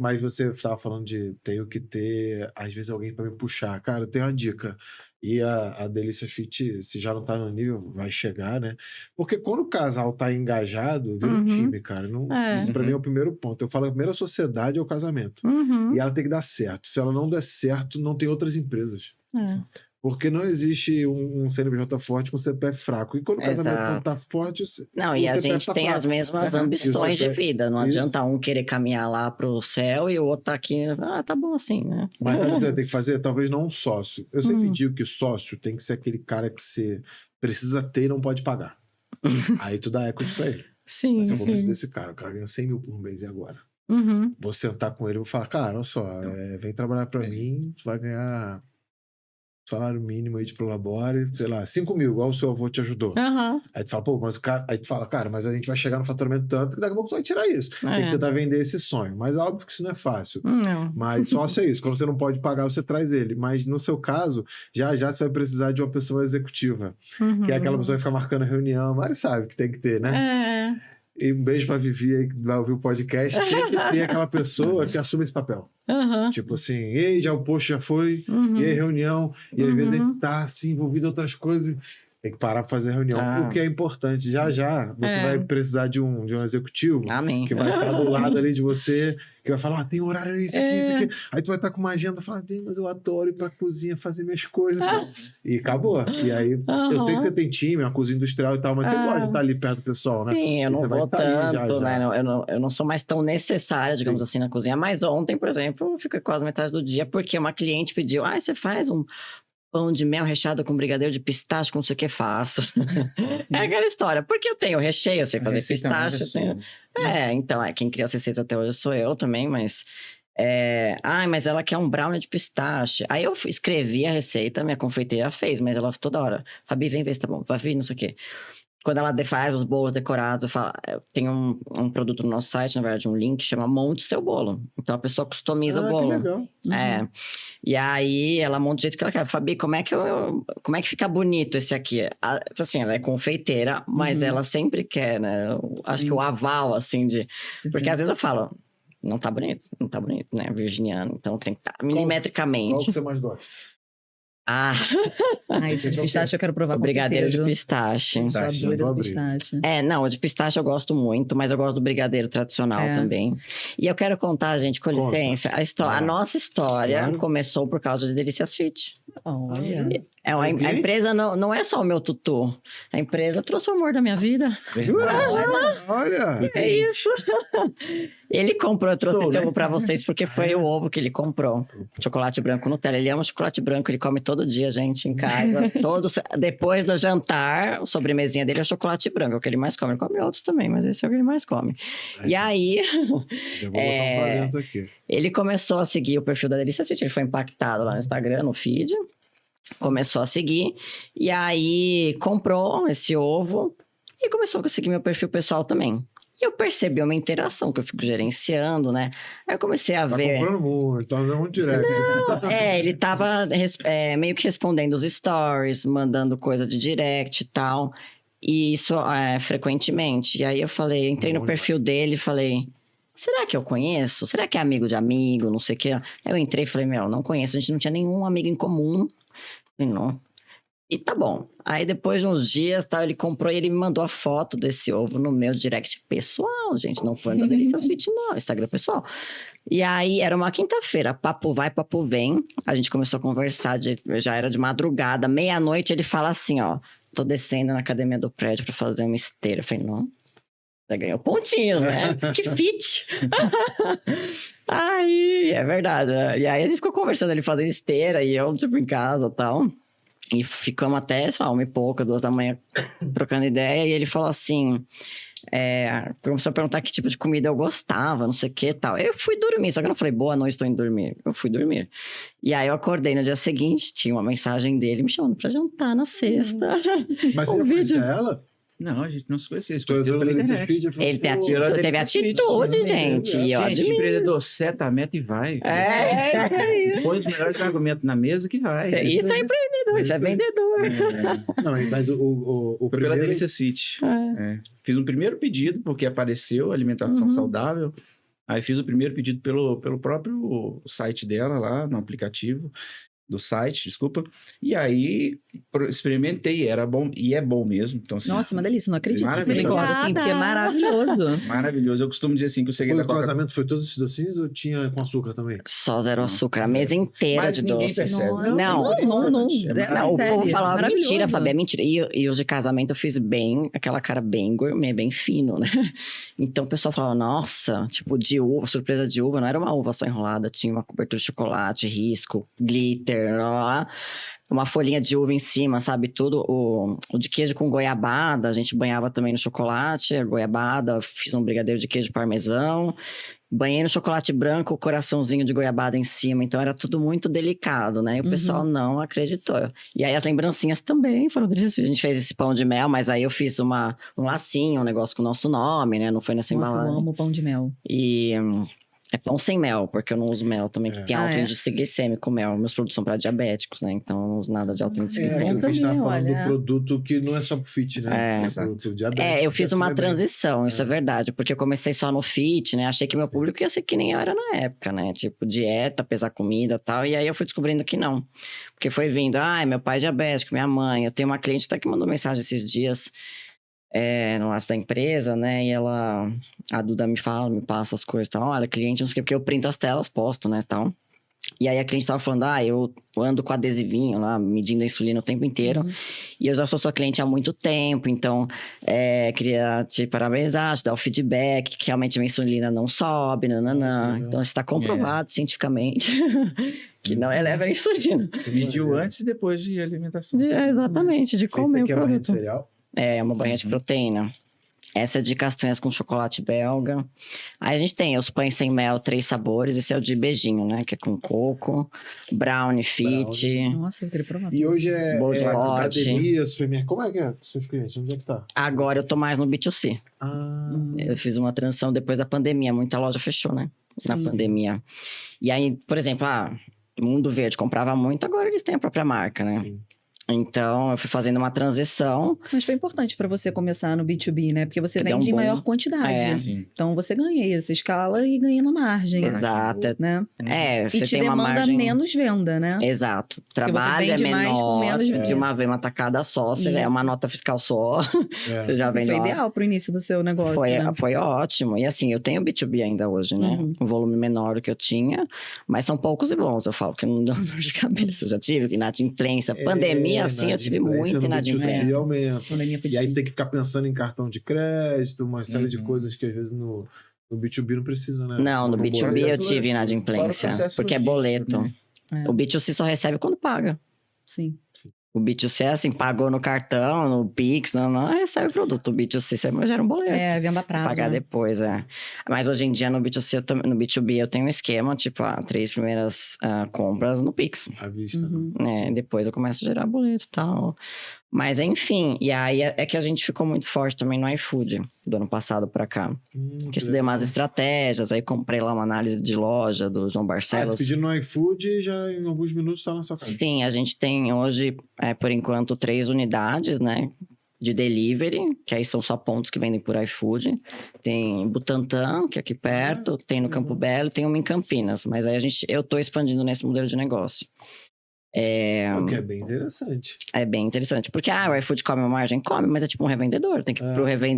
Mas você estava falando de tenho que ter, às vezes, alguém para me puxar. Cara, eu tenho uma dica. E a Delícia Fit, se já não tá no nível, vai chegar, né? Porque quando o casal tá engajado, vira um time, cara. Não, Isso pra mim é o primeiro ponto. Eu falo que a primeira sociedade é o casamento. E ela tem que dar certo. Se ela não der certo, não tem outras empresas. Porque não existe um CNPJ forte com CPF fraco. E quando o casamento não tá forte... Não, o e a CPF gente tá tem fraco. as mesmas E o ambições de CPF vida. Não Isso. adianta um querer caminhar lá pro céu e o outro tá aqui... tá bom assim, né? Mas sabe o que você tem que fazer? Talvez não um sócio. Eu sempre digo que sócio tem que ser aquele cara que você precisa ter e não pode pagar. Aí tu dá equity pra ele. Sim, Mas eu vou precisar desse cara. O cara ganha 100 mil por mês e agora? Vou sentar com ele e vou falar, cara, olha só, vem trabalhar pra mim, tu vai ganhar salário mínimo aí de Prolabore, sei lá, 5 mil, igual o seu avô te ajudou. Aí tu fala, pô, mas o cara... Aí tu fala, cara, mas a gente vai chegar no faturamento tanto que daqui a pouco tu vai tirar isso. Tem que tentar vender esse sonho. Mas óbvio que isso não é fácil. Não. Mas sócio é isso. Quando você não pode pagar, você traz ele. Mas no seu caso, já você vai precisar de uma pessoa executiva. Que é aquela pessoa que vai ficar marcando reunião. A Mari sabe que tem que ter, né? E um beijo pra Vivi aí que vai ouvir o podcast. Tem que ter aquela pessoa que assume esse papel. Tipo assim, ei, já o post já foi, e aí reunião, e às vezes a gente tá assim, envolvido em outras coisas. Tem que parar pra fazer reunião, porque é importante. Já você vai precisar de um executivo Amém. que vai estar do lado ali de você, que vai falar, tem horário isso aqui, isso aqui. Aí tu vai estar com uma agenda, falando, mas eu adoro ir pra cozinha fazer minhas coisas. E acabou. E aí, eu sei que você tem time, uma cozinha industrial e tal, mas você gosta de estar ali perto do pessoal, né? Sim, eu não Você vai vou estar ali tanto, já. né? Eu não sou mais tão necessária, digamos assim, na cozinha. Mas ontem, por exemplo, eu fiquei quase metade do dia, porque uma cliente pediu, você faz um pão de mel recheado com brigadeiro de pistache, com não sei o que faço. É aquela história. Porque eu tenho recheio, eu sei fazer pistache. Então, quem cria as receitas até hoje sou eu também, mas... mas ela quer um brownie de pistache. Aí eu escrevi a receita, minha confeiteira fez, mas ela toda hora, Fabi, vem ver se tá bom, Fabi, não sei o quê. Quando ela faz os bolos decorados, tem um produto no nosso site, na verdade, um link, chama Monte Seu Bolo. Então a pessoa customiza o bolo. Que legal. E aí ela monta do jeito que ela quer. Fabi, como é que fica bonito esse aqui? Assim, ela é confeiteira, mas ela sempre quer, né? Acho que o aval, assim, porque às vezes eu falo, não tá bonito, né? Virginiano. Então tem que estar milimetricamente. Qual que você mais gosta? Esse de pistache eu quero provar O com brigadeiro de certeza. pistache. Eu sou a doida Vou do abrir. pistache. Não, o de pistache eu gosto muito, mas eu gosto do brigadeiro tradicional também. E eu quero contar, gente, com Conta. licença, a nossa história Claro. começou por causa de Delícias Fit. Olha. A empresa não é só o meu tutu. A empresa trouxe o amor da minha vida. Jura? Olha! É isso. Ele comprou, eu trouxe esse ovo pra vocês porque foi o ovo que ele comprou. Chocolate branco Nutella. Ele ama chocolate branco, ele come todo dia, gente, em casa. Depois do jantar, a sobremesinha dele é chocolate branco, é o que ele mais come. Ele come outros também, mas esse é o que ele mais come. E aí, Já vou botar um pra dentro aqui. ele começou a seguir o perfil da Delícia Fit. Ele foi impactado lá no Instagram, no feed. Começou a seguir. E aí, comprou esse ovo e começou a seguir meu perfil pessoal também. E eu percebi uma interação que eu fico gerenciando, né? Aí eu comecei a Tá ver... comprando muito, tá dando muito direct. ele tava meio que respondendo os stories, mandando coisa de direct e tal. E isso frequentemente. E aí eu falei, entrei no perfil dele e falei... Será que eu conheço? Será que é amigo de amigo? Não sei o quê. Aí eu entrei e falei, não conheço. A gente não tinha nenhum amigo em comum. Falei, não. E tá bom. Aí depois de uns dias, ele comprou e ele me mandou a foto desse ovo no meu direct pessoal, gente. Não foi no Delícias Fit, não. Instagram pessoal. E aí, era uma quinta-feira. Papo vai, papo vem. A gente começou a conversar, já era de madrugada. Meia-noite, ele fala assim, tô descendo na academia do prédio pra fazer uma esteira. Eu falei, não. Já ganhou pontinhos, né? Que fit! Aí, é verdade. Né? E aí, a gente ficou conversando, ele fazendo esteira e eu, em casa e tal. E ficamos até, sei lá, 1h pouca, 2 da manhã, trocando ideia. E ele falou assim... começou a perguntar que tipo de comida eu gostava, não sei o que e tal. Eu fui dormir, só que eu não falei, boa noite, estou indo dormir. Eu fui dormir. E aí eu acordei no dia seguinte, tinha uma mensagem dele me chamando pra jantar na sexta. Mas você já conhecia ela? Não, a gente não se conhecia. Se Tô conhecia entrando pela nesse internet. feed e falei, Ele tem pô, atitude, teve atitude, gente. E eu Gente, admiro. empreendedor, seta a meta e vai. Põe os melhores argumentos na mesa que vai. E tá empreendedor, isso é vendedor. É, Não, mas o foi pela primeiro... Delícias Fit. É. Fiz um primeiro pedido, porque apareceu alimentação saudável. Aí fiz o primeiro pedido pelo próprio site dela lá, no aplicativo do site, desculpa. E aí experimentei, era bom, e é bom mesmo. Então, assim, Nossa, uma delícia, não acredito que você Maravilhoso. gosta assim, porque é maravilhoso. maravilhoso. Eu costumo dizer assim que o segredo Foi da o Coca-Cola... casamento, foi todos esses docinhos ou tinha com açúcar também? Só zero açúcar, a mesa inteira Mas de ninguém doce. percebe. Nossa, Não, é não. Não, o Sério, povo falava maravilhoso. mentira, Fabi, é mentira. E os de casamento eu fiz bem, aquela cara bem gourmet, bem fino, né? Então o pessoal falava, nossa, tipo, de uva, surpresa de uva, não era uma uva só enrolada, tinha uma cobertura de chocolate, risco, glitter, lá, uma folhinha de uva em cima, sabe? Tudo. O de queijo com goiabada, a gente banhava também no chocolate, a goiabada, fiz um brigadeiro de queijo parmesão. Banhei no chocolate branco, o coraçãozinho de goiabada em cima. Então, era tudo muito delicado, né? E o pessoal não acreditou. E aí, as lembrancinhas também foram deliciosas. A gente fez esse pão de mel, mas aí eu fiz um lacinho, um negócio com o nosso nome, né? Não foi nessa Nossa, eu embalagem. amo pão de mel. E é pão sem mel, porque eu não uso mel também, que tem alto Ah, é? índice glicêmico mel. Meus produtos são para diabéticos, né? Então, eu não uso nada de alto índice É, aquilo glicêmico. que a gente tava sabia, falando olha. do produto que não é só pro fit, né? É. É produto diabético. Eu fiz uma também. transição, isso é verdade, porque eu comecei só no fit, né? Achei que meu público ia ser que nem eu era na época, né? Tipo, dieta, pesar comida e tal. E aí eu fui descobrindo que não. Porque foi vindo, meu pai é diabético, minha mãe. Eu tenho uma cliente até que mandou mensagem esses dias no laço da empresa, né? E a Duda me passa as coisas e tal. Olha, cliente, não sei o quê, porque eu printo as telas, posto, né? Tal. E aí a cliente tava falando, eu ando com adesivinho lá, medindo a insulina o tempo inteiro. E eu já sou sua cliente há muito tempo, então queria te parabenizar, te dar o feedback, que realmente a insulina não sobe, nananã. Então está comprovado cientificamente que não eleva a insulina. Mediu antes e depois de alimentação. Exatamente, de Feita comer o aqui a barrinha de produto. cereal. É uma barrinha de proteína. Essa é de castanhas com chocolate belga. Aí a gente tem os pães sem mel, 3 sabores. Esse é o de beijinho, né? Que é com coco, brownie fit. Nossa, eu queria provar. E hoje é Bom de lote. academia, supermercado. Como é que é seus clientes? Onde é que tá? Agora eu tô mais no B2C. Eu fiz uma transição depois da pandemia. Muita loja fechou, né? Na Sim. pandemia. E aí, por exemplo, Mundo Verde comprava muito, agora eles têm a própria marca, né? Sim. Então, eu fui fazendo uma transição. Mas foi importante para você começar no B2B, né? Porque você Deu um vende em boom. maior quantidade. Sim. Então você ganha aí essa escala e ganha na margem. Exato. Né? Você E te tem uma demanda margem... menos venda, né? Exato. O você trabalho é vende mais com menor, menos de venda. uma vez uma tacada só, você é Isso. uma nota fiscal só, você já Assim, vende foi lá. ideal pro início do seu negócio, né? Foi ótimo. E assim, eu tenho B2B ainda hoje, né? Um volume menor do que eu tinha, mas são poucos e bons. Eu falo que não dá dor de cabeça. Eu já tive inadimplência. Pandemia, assim, eu tive muita inadimplência. Aumenta. Pandemia foi E aí difícil. tem que ficar pensando em cartão de crédito, uma série de coisas que às vezes no B2B não precisa, né? Não, no Uma B2B boa- eu tive inadimplência, Fora o processo porque é logístico, boleto. né? O B2C só recebe quando paga. Sim. O B2C é assim, pagou no cartão, no Pix, não recebe o produto. O B2C você gera um boleto. É, venda a prazo, Pagar né? depois, Mas hoje em dia no B2C, no B2B eu tenho um esquema, tipo, 3 primeiras compras no Pix. À vista. Depois eu começo a gerar boleto e tal. Mas enfim, e aí é que a gente ficou muito forte também no iFood, do ano passado pra cá. Que estudei umas estratégias, aí comprei lá uma análise de loja do João Você Barcelos. pedindo no iFood já em alguns minutos tá na sua frente. Sim, a gente tem hoje, por enquanto, 3 unidades, né? De delivery, que aí são só pontos que vendem por iFood. Tem Butantã, que é aqui perto, tem no Campo Belo, tem uma em Campinas. Mas aí eu tô expandindo nesse modelo de negócio. O que é bem interessante. É bem interessante, porque o iFood come uma margem? Come, mas é tipo um revendedor. Tem que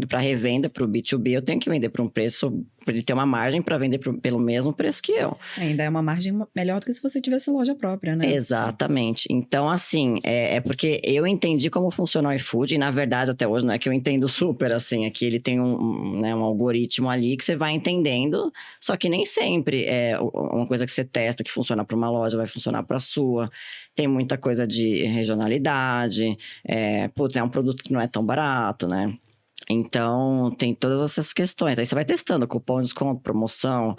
pra revenda, pro B2B, eu tenho que vender por um preço, pra ele ter uma margem pra vender pelo mesmo preço que eu. Ainda é uma margem melhor do que se você tivesse loja própria, né? Exatamente. Então, assim, é porque eu entendi como funciona o iFood, e na verdade, até hoje, não é que eu entendo super, assim, é que ele tem um algoritmo ali que você vai entendendo, só que nem sempre é uma coisa que você testa que funciona para uma loja, vai funcionar para sua. Tem muita coisa de regionalidade, é um produto que não é tão barato, né? Então, tem todas essas questões. Aí você vai testando cupom de desconto, promoção,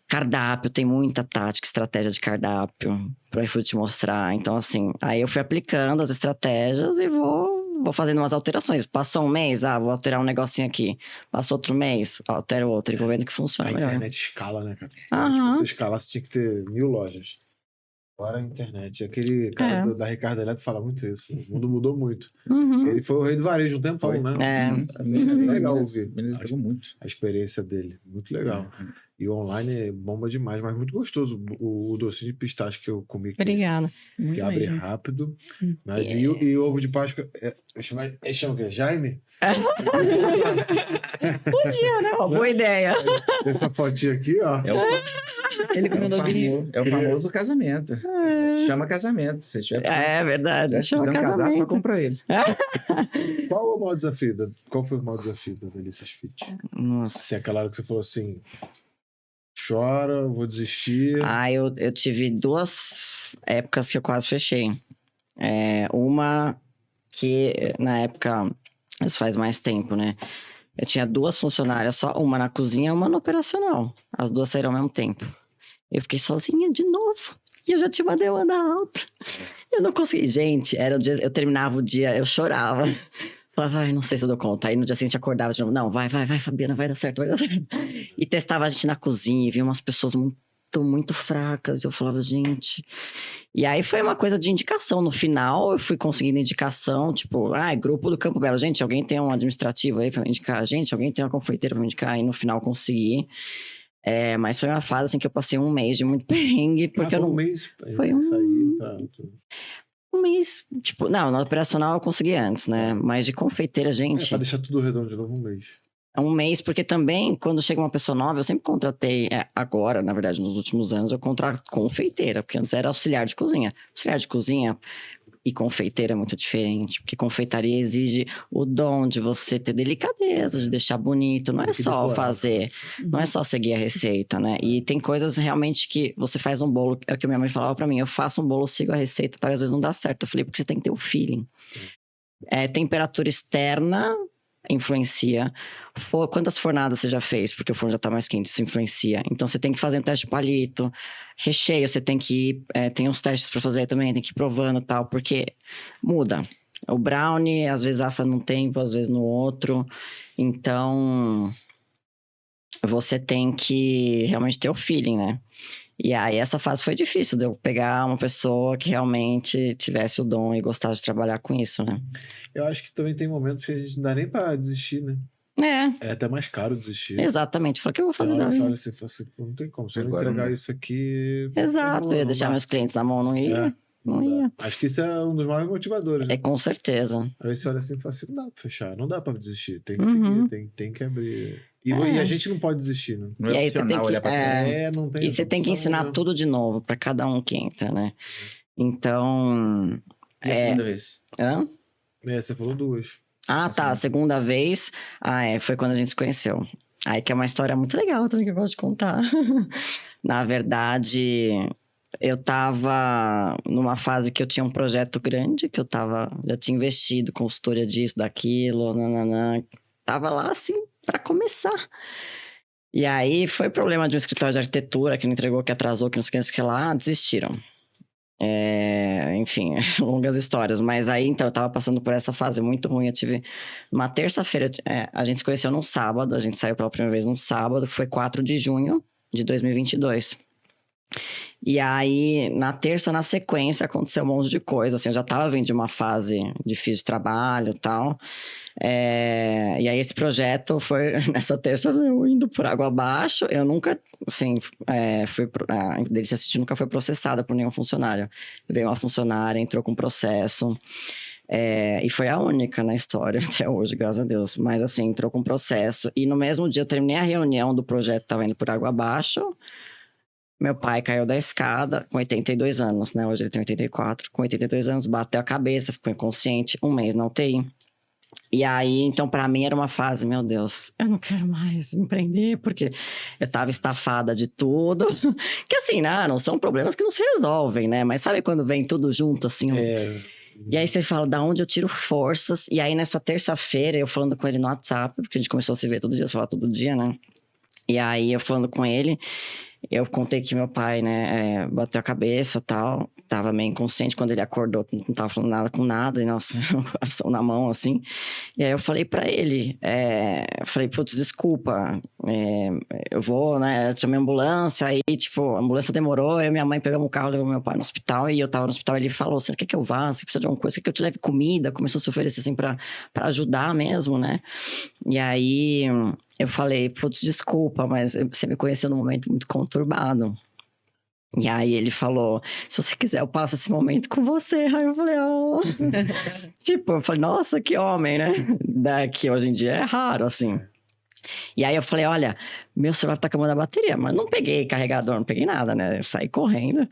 cardápio, tem muita tática, estratégia de cardápio pro iFood te mostrar. Então, assim, aí eu fui aplicando as estratégias e vou vou fazendo umas alterações. Passou um mês, vou alterar um negocinho aqui. Passou outro mês, altero outro. E vou vendo que funciona A melhor. internet escala, né, cara? Aham. Tipo, você escalar, você tinha que ter 1000 lojas. Agora a internet. Aquele cara da Ricardo Eletro fala muito isso. O mundo mudou muito. Uhum. Ele foi o rei do varejo um tempão, Foi. né? Minas, legal Minas, ouvir. Minas pegou muito. A experiência dele. Muito legal. E o online bomba demais, mas muito gostoso. O docinho de pistache que eu comi aqui, Obrigada. que Muito abre mesmo. rápido. Mas e o ovo de Páscoa? Ele chama o quê? Jaime? Podia, né? Uma boa ideia. Essa fotinha aqui, ó. Ele comeu novinho. É o famoso casamento. Chama casamento. Se tiver É verdade. se Chama precisando casar, só casamento. compra ele. Qual é o maior desafio? Qual foi o maior desafio da Delícias Fit? Nossa. Assim, aquela hora que você falou assim, chora, vou desistir. Eu tive 2 épocas que eu quase fechei. Uma que, na época, isso faz mais tempo, né? Eu tinha 2 funcionárias, só uma na cozinha e uma no operacional. As 2 saíram ao mesmo tempo. Eu fiquei sozinha de novo. E eu já tinha uma demanda alta. Eu não consegui. Gente, era o dia, eu terminava o dia, eu chorava. Falava, ai, não sei se eu dou conta. Aí no dia seguinte eu acordava de novo. Não, vai, Fabiana, vai dar certo, vai dar certo. E testava a gente na cozinha e via umas pessoas muito fracas. E eu falava, gente... E aí foi uma coisa de indicação. No final, eu fui conseguindo indicação, tipo, grupo do Campo Belo. Gente, alguém tem um administrativo aí pra me indicar? Gente, alguém tem uma confeiteira pra me indicar? E no final consegui. Mas foi uma fase assim que eu passei um mês de muito perrengue, porque eu não... Um mês. Foi Sair, um mês, tipo... Não, no operacional eu consegui antes, né? Mas de confeiteira, gente... pra deixar tudo redondo de novo um mês. Um mês, porque também, quando chega uma pessoa nova, eu sempre contratei, agora, na verdade, nos últimos anos, eu contrato confeiteira, porque antes era auxiliar de cozinha. Auxiliar de cozinha e confeiteira é muito diferente, porque confeitaria exige o dom de você ter delicadeza, de deixar bonito, não é só fazer, não é só seguir a receita, né? E tem coisas realmente que você faz um bolo, é o que minha mãe falava pra mim, eu faço um bolo, sigo a receita, tal, e às vezes não dá certo. Eu falei, porque você tem que ter o feeling. Temperatura externa influencia. Quantas fornadas você já fez? Porque o forno já tá mais quente, isso influencia. Então você tem que fazer um teste de palito. Recheio, você tem que ir... tem uns testes pra fazer também, tem que ir provando e tal, porque muda. O brownie, às vezes assa num tempo, às vezes no outro. Então, você tem que realmente ter o feeling, né? E aí essa fase foi difícil, de eu pegar uma pessoa que realmente tivesse o dom e gostasse de trabalhar com isso, né? Eu acho que também tem momentos que a gente não dá nem pra desistir, né? É até mais caro desistir. Exatamente. Falei, o que eu vou fazer da vida? Olha, você fala assim, não tem como. Se eu não Agora entregar não. isso aqui... Exato. Eu ia deixar meus clientes na mão, não ia. Não ia. Acho que isso é um dos maiores motivadores, né? Com certeza. Aí você olha assim e fala assim, não dá pra fechar, não dá pra desistir. Tem que Uhum. seguir, tem que abrir. E a gente não pode desistir, né? Não E é aí você opcional tem que- olhar pra trás. Não tem E você tem que opção, ensinar né? tudo de novo pra cada um que entra, né? Então... E a segunda vez? Hã? Você falou 2. Tá. A segunda vez... foi quando a gente se conheceu. Aí que é uma história muito legal também que eu gosto de contar. Na verdade... Eu tava numa fase que eu tinha um projeto grande, que já tinha investido, consultoria disso, daquilo, nananã. Tava lá, assim, pra começar. E aí, foi problema de um escritório de arquitetura que não entregou, que atrasou, que não sei o que lá, desistiram. Enfim, longas histórias. Mas aí, então, eu tava passando por essa fase muito ruim. Eu tive uma terça-feira, a gente se conheceu num sábado, a gente saiu pela primeira vez num sábado, foi 4 de junho de 2022. E aí, na terça, na sequência, aconteceu um monte de coisa, assim, eu já tava vindo de uma fase difícil de trabalho e tal, e aí esse projeto foi, nessa terça, eu indo por água abaixo, eu nunca, assim, a Delícia Fit nunca foi processada por nenhum funcionário, veio uma funcionária, entrou com processo, e foi a única na história até hoje, graças a Deus, mas assim, entrou com processo, e no mesmo dia eu terminei a reunião do projeto, tava indo por água abaixo. Meu pai caiu da escada com 82 anos, né? Hoje ele tem 84. Com 82 anos, bateu a cabeça, ficou inconsciente, um mês na UTI. E aí, então, pra mim era uma fase, meu Deus, eu não quero mais empreender, porque eu tava estafada de tudo. Que assim, não são problemas que não se resolvem, né? Mas sabe quando vem tudo junto, assim? E aí você fala, da onde eu tiro forças? E aí, nessa terça-feira, eu falando com ele no WhatsApp, porque a gente começou a se ver todo dia, se falar todo dia, né? E aí, eu falando com ele... Eu contei que meu pai, né, bateu a cabeça e tal. Tava meio inconsciente quando ele acordou, não tava falando nada com nada. E, nossa, o coração na mão, assim. E aí eu falei pra ele, eu falei, putz, desculpa, eu vou, né, eu chamei a ambulância. Aí, tipo, a ambulância demorou, eu e minha mãe pegamos o carro, levou meu pai no hospital. E eu tava no hospital, ele falou, você quer que eu vá? Você precisa de alguma coisa? Quer que eu te leve comida? Começou a se oferecer, assim, pra ajudar mesmo, né? E aí... eu falei, putz, desculpa, mas você me conheceu num momento muito conturbado. E aí ele falou, se você quiser eu passo esse momento com você. Aí eu falei, oh. Tipo, eu falei, nossa, que homem, né? Daqui hoje em dia é raro, assim. E aí eu falei, olha, meu celular tá acabando a bateria. Mas não peguei carregador, não peguei nada, né? Eu saí correndo.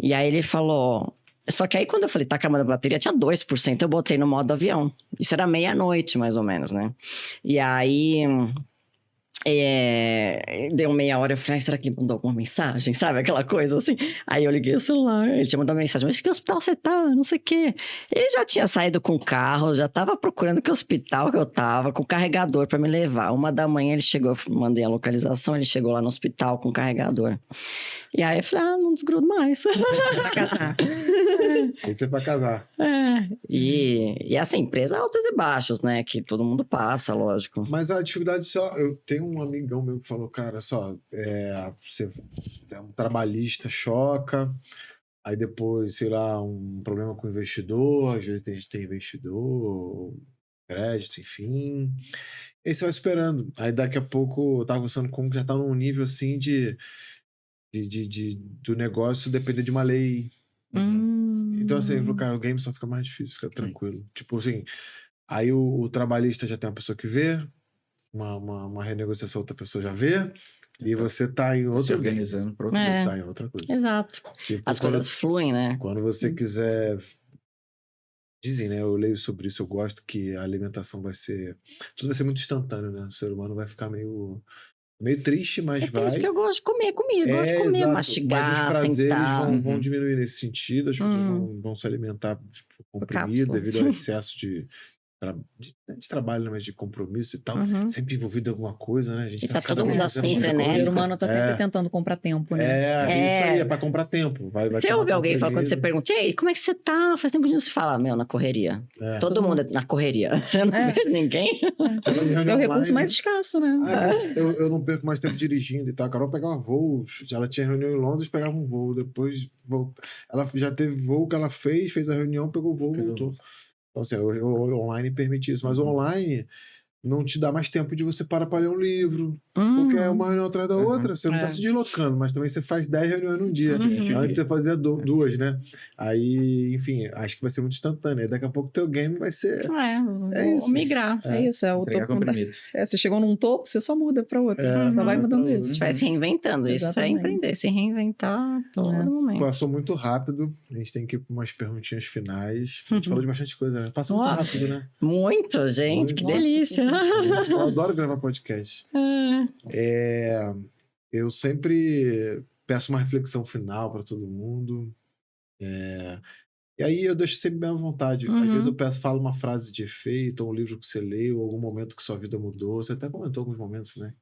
E aí ele falou... Só que aí quando eu falei, tá acabando a bateria, tinha 2%. Eu botei no modo avião. Isso era meia-noite, mais ou menos, né? E aí... deu meia hora, eu falei, será que ele mandou alguma mensagem? Sabe, aquela coisa assim? Aí eu liguei o celular, ele tinha mandado mensagem, mas que hospital você tá? Não sei o quê. Ele já tinha saído com o carro, já tava procurando que hospital que eu tava, com o carregador pra me levar. 1h ele chegou, eu mandei a localização, ele chegou lá no hospital com o carregador. E aí eu falei, não desgrudo mais. Pra casar. Isso é pra casar. E assim, empresa altos e baixos, né? Que todo mundo passa, lógico. Mas a dificuldade só... Eu tenho um amigão meu que falou, cara, você é um trabalhista, choca, aí depois, sei lá, um problema com o investidor, às vezes a gente tem investidor, crédito, enfim. E aí você vai esperando. Aí daqui a pouco, eu tava conversando com um que já tá num nível assim do negócio depender de uma lei. Então, assim, cara, o game só fica mais difícil, fica tranquilo. Tipo assim, aí o trabalhista já tem uma pessoa que vê, uma renegociação outra pessoa já vê, e você tá em Se outro game. organizando pra outro. Você tá em outra coisa. Exato. Tipo, As coisas fluem, né? quando você quiser... Dizem, né? Eu leio sobre isso, eu gosto que a alimentação vai ser... Tudo vai ser muito instantâneo, né? O ser humano vai ficar meio triste, mas vai... Porque eu gosto de comer comida, gosto de comer, exato. mastigar, Mas os prazeres sentar. vão diminuir nesse sentido, as pessoas vão se alimentar tipo, comprimido cápsula. devido ao excesso de trabalho, né, mas de compromisso e tal. Sempre envolvido em alguma coisa, né? A gente E tá cada todo vez mundo mais assim, fazendo frenético. O ser humano tá sempre É. tentando comprar tempo, né? isso aí, é pra comprar tempo. Vai Você tomar ouve alguém conta falar quando você dele. pergunta, e aí, como é que você tá? Faz tempo que não se fala, meu, na correria. É. Todo mundo é na correria. Eu não vejo ninguém. Você vai de É reunião o recurso online, mais escasso, né? eu não perco mais tempo dirigindo e tal. A Carol pegava voos. Ela tinha reunião em Londres, pegava um voo. Depois volta. Ela já teve voo que ela fez a reunião, pegou o voo, voltou. Então, assim, hoje o online permite isso. Mas o online não te dá mais tempo de você parar para ler um livro. Porque é uma reunião atrás da outra. Você não tá se deslocando, mas também você faz 10 reuniões num dia. Antes você fazia 2, né? Aí, enfim, acho que vai ser muito instantâneo. Aí daqui a pouco teu game vai ser... Vou isso. migrar. É isso, é o Entregar topo. comprimido. Você chegou num topo, você só muda pra outro. Só vai mudando A isso. gente vai se reinventando. Isso é Exatamente. empreender, se reinventar a todo momento. Passou muito rápido. A gente tem que ir para umas perguntinhas finais. A gente falou de bastante coisa, né? Passa muito rápido, né? Muito, gente, que Nossa, delícia. Eu adoro gravar podcast. Eu sempre peço uma reflexão final para todo mundo. E aí eu deixo sempre bem à vontade. Às vezes eu falo uma frase de efeito, ou um livro que você leu, ou algum momento que sua vida mudou. Você até comentou alguns momentos, né?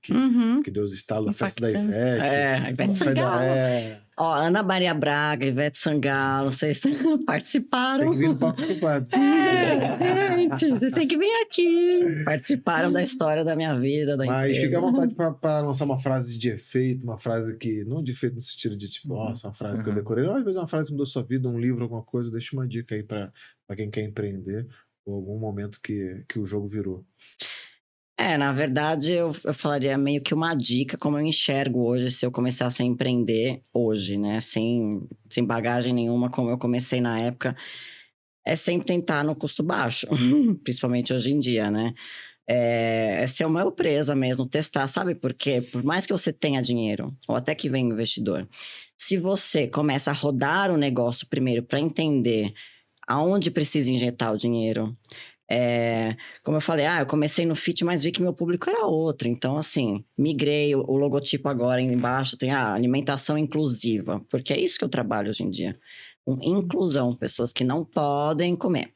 Que Deus estala na festa da Ivete. A Ivete Sangalo. Ó, Ana Maria Braga, Ivete Sangalo, vocês participaram. Tem que vir no Papo com Padres. Gente, vocês têm que vir aqui. Participaram da história da minha vida, da Mas empresa. fica à vontade para lançar uma frase de efeito, uma frase que... Não de efeito no sentido de tipo, nossa, uma frase que eu decorei. Não, às vezes é uma frase que mudou sua vida, um livro, alguma coisa. Deixa uma dica aí para quem quer empreender ou algum momento que o jogo virou. Na verdade, eu falaria meio que uma dica, como eu enxergo hoje, se eu começasse a empreender hoje, né? Sem bagagem nenhuma, como eu comecei na época, é sempre tentar no custo baixo, principalmente hoje em dia, né? É ser uma empresa mesmo, testar, sabe por quê? Por mais que você tenha dinheiro, ou até que venha um investidor, se você começa a rodar o negócio primeiro para entender aonde precisa injetar o dinheiro... como eu falei, eu comecei no Fit, mas vi que meu público era outro. Então, assim, migrei o logotipo agora embaixo, tem a alimentação inclusiva, porque é isso que eu trabalho hoje em dia. Com inclusão, pessoas que não podem comer.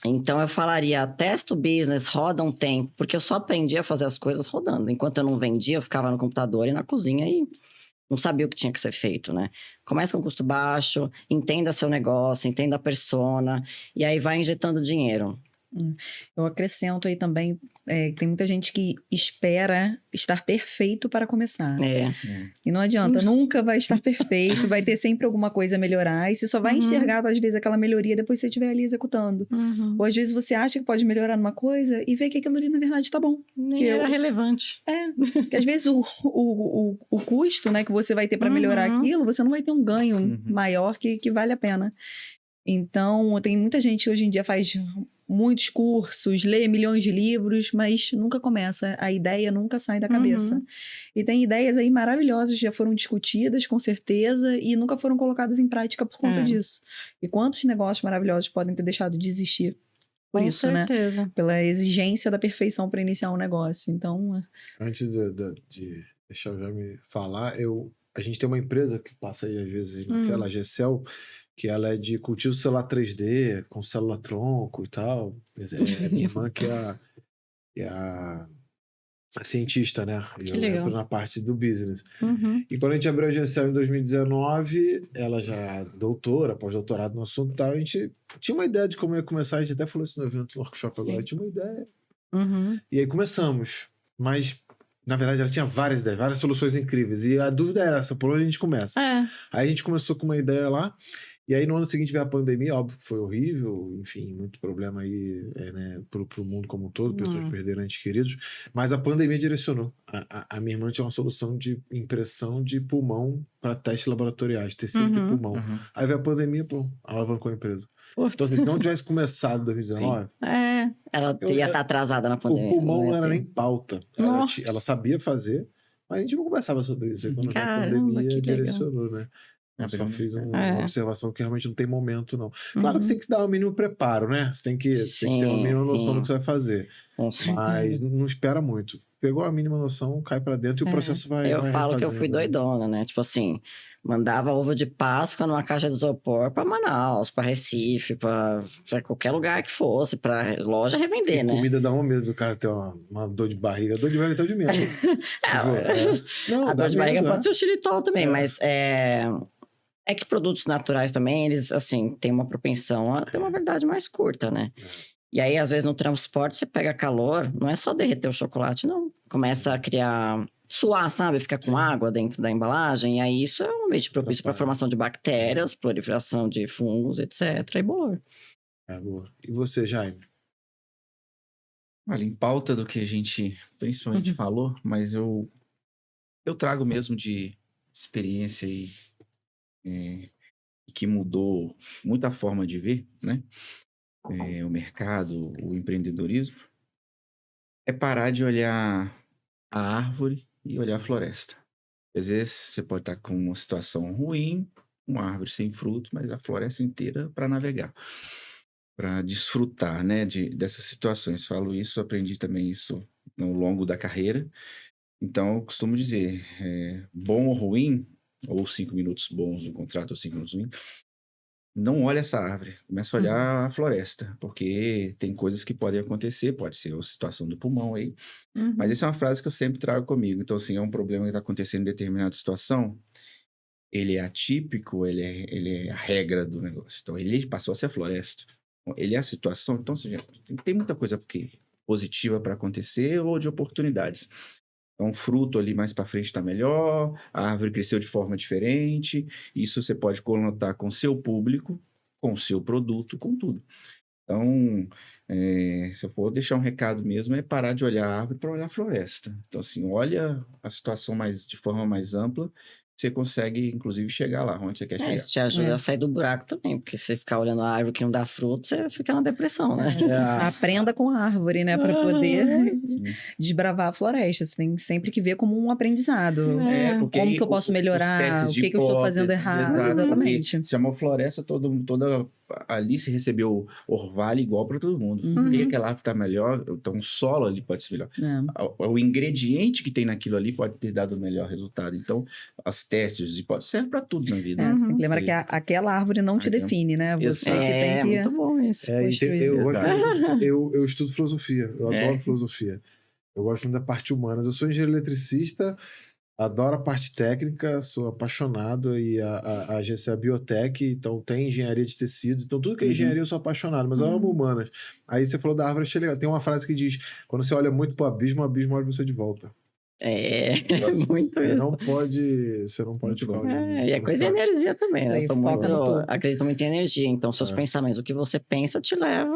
Então, eu falaria, testa o business, roda um tempo, porque eu só aprendi a fazer as coisas rodando. Enquanto eu não vendia, eu ficava no computador e na cozinha e não sabia o que tinha que ser feito, né? Começa com custo baixo, entenda seu negócio, entenda a persona, e aí vai injetando dinheiro. Eu acrescento aí também, tem muita gente que espera estar perfeito para começar. E não adianta, nunca vai estar perfeito, vai ter sempre alguma coisa a melhorar, e você só vai enxergar, às vezes, aquela melhoria depois que você estiver ali executando. Ou às vezes você acha que pode melhorar numa coisa e vê que aquilo ali, na verdade, tá bom. Nem era relevante. Porque às vezes o custo, né, que você vai ter para melhorar aquilo, você não vai ter um ganho maior que vale a pena. Então, tem muita gente que hoje em dia faz muitos cursos, lê milhões de livros, mas nunca começa. A ideia nunca sai da cabeça. E tem ideias aí maravilhosas, já foram discutidas, com certeza, e nunca foram colocadas em prática por conta disso. E quantos negócios maravilhosos podem ter deixado de existir por Com isso, certeza. né? Pela exigência da perfeição para iniciar um negócio. Então... Antes de deixar o Jaime falar, a gente tem uma empresa que passa aí às vezes na tela, a GCL, que ela é de cultivo celular 3D, com célula tronco e tal. É minha irmã que é a cientista, né? E eu legal. entro na parte do business. E quando a gente abriu a GCL em 2019, ela já doutora, pós-doutorado no assunto e tal, a gente tinha uma ideia de como ia começar, a gente até falou isso no evento, no workshop agora, tinha uma ideia. E aí começamos. Mas, na verdade, ela tinha várias ideias, várias soluções incríveis. E a dúvida era essa, por onde a gente começa? Aí a gente começou com uma ideia lá, e aí no ano seguinte veio a pandemia, óbvio que foi horrível, enfim, muito problema aí, né, pro mundo como um todo, pessoas perderam entes queridos, mas a pandemia direcionou. A minha irmã tinha uma solução de impressão de pulmão para testes laboratoriais, tecido de pulmão. Aí veio a pandemia, pô, alavancou a empresa. Então, assim, se não tivesse começado em 2019... Ela ia estar atrasada na pandemia. O pulmão não era nem pauta. Ela sabia fazer, mas a gente não conversava sobre isso. Aí quando veio a pandemia, direcionou, né? Eu só fiz uma observação que realmente não tem momento, não. Claro que você tem que dar um mínimo preparo, né? Você tem que ter uma mínima noção do que você vai fazer. Mas não espera muito. Pegou a mínima noção, cai pra dentro e o processo vai falo que eu fui doidona, né? Tipo assim, mandava ovo de Páscoa numa caixa de isopor pra Manaus, pra Recife, pra qualquer lugar que fosse, pra loja revender, né? Comida dá um medo do cara ter uma dor de barriga. Dor de barriga então de medo. A dor de barriga pode ser o xilitol também, mas é que produtos naturais também, eles, assim, têm uma propensão a ter uma validade mais curta, né? E aí, às vezes, no transporte, você pega calor, não é só derreter o chocolate, não. Começa a criar, suar, sabe? Fica com água dentro da embalagem, e aí isso é um ambiente propício para a formação de bactérias, proliferação de fungos, etc. E boa. Boa. E você, Jaime? Olha, em pauta do que a gente principalmente falou, mas eu trago mesmo de experiência e que mudou muita forma de ver, né? O mercado, o empreendedorismo, é parar de olhar a árvore e olhar a floresta. Às vezes você pode estar com uma situação ruim, uma árvore sem fruto, mas a floresta inteira para navegar, para desfrutar, né, dessas situações. Falo isso, aprendi também isso no longo da carreira. Então, eu costumo dizer, bom ou ruim, ou 5 minutos bons no contrato ou 5 minutos ruins, não olha essa árvore, começa a olhar a floresta, porque tem coisas que podem acontecer, pode ser a situação do pulmão aí, mas essa é uma frase que eu sempre trago comigo. Então, assim, é um problema que está acontecendo em determinada situação, ele é atípico, ele é a regra do negócio. Então, ele passou a ser a floresta, ele é a situação. Então, assim, tem muita coisa positiva para acontecer ou de oportunidades. Então, o fruto ali mais para frente está melhor, a árvore cresceu de forma diferente. Isso você pode conotar com o seu público, com o seu produto, com tudo. Então, se eu for deixar um recado mesmo, é parar de olhar a árvore para olhar a floresta. Então, assim, olha a situação de forma mais ampla, você consegue, inclusive, chegar lá onde você quer chegar. Isso te ajuda a sair do buraco também, porque se você ficar olhando a árvore que não dá fruto, você fica na depressão, né? Aprenda com a árvore, né? Para poder desbravar a floresta. Você tem sempre que ver como um aprendizado. Como que eu posso melhorar? O que eu estou fazendo errado? Exatamente. Se é uma floresta toda ali, se recebeu orvalho igual para todo mundo. Por que aquela árvore está melhor? Então, o solo ali pode ser melhor. O ingrediente que tem naquilo ali pode ter dado o melhor resultado. Então, as testes de hipótese serve para tudo na vida. Você tem que lembrar que aquela árvore não te define, né? Você que tem que... muito bom isso. Eu estudo filosofia, eu adoro filosofia. Eu gosto muito da parte humana. Eu sou engenheiro eletricista, Adoro a parte técnica, sou apaixonado e a agência é a Biotech, então tem engenharia de tecidos, então tudo que é engenharia eu sou apaixonado, mas eu amo humanas. Aí você falou da árvore, achei legal. Tem uma frase que diz, quando você olha muito pro abismo, o abismo olha pra você de volta. Muito Você isso. não pode Muito ficar bom. E é coisa de energia também, Isso né? aí, Eu foca no topo. acredito muito em energia. Então, seus pensamentos, o que você pensa te leva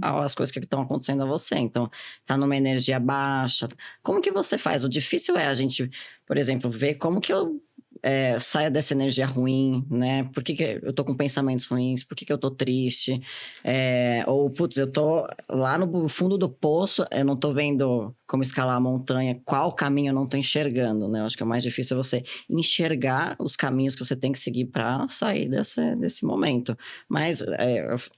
às coisas que estão acontecendo a você. Então, tá numa energia baixa. Como que você faz? O difícil é a gente, por exemplo, ver como que eu saio dessa energia ruim, né? Por que eu tô com pensamentos ruins? Por que eu tô triste? Ou, putz, eu tô lá no fundo do poço, eu não tô vendo como escalar a montanha, qual caminho eu não tô enxergando, né? Eu acho que é mais difícil você enxergar os caminhos que você tem que seguir para sair desse momento. Mas,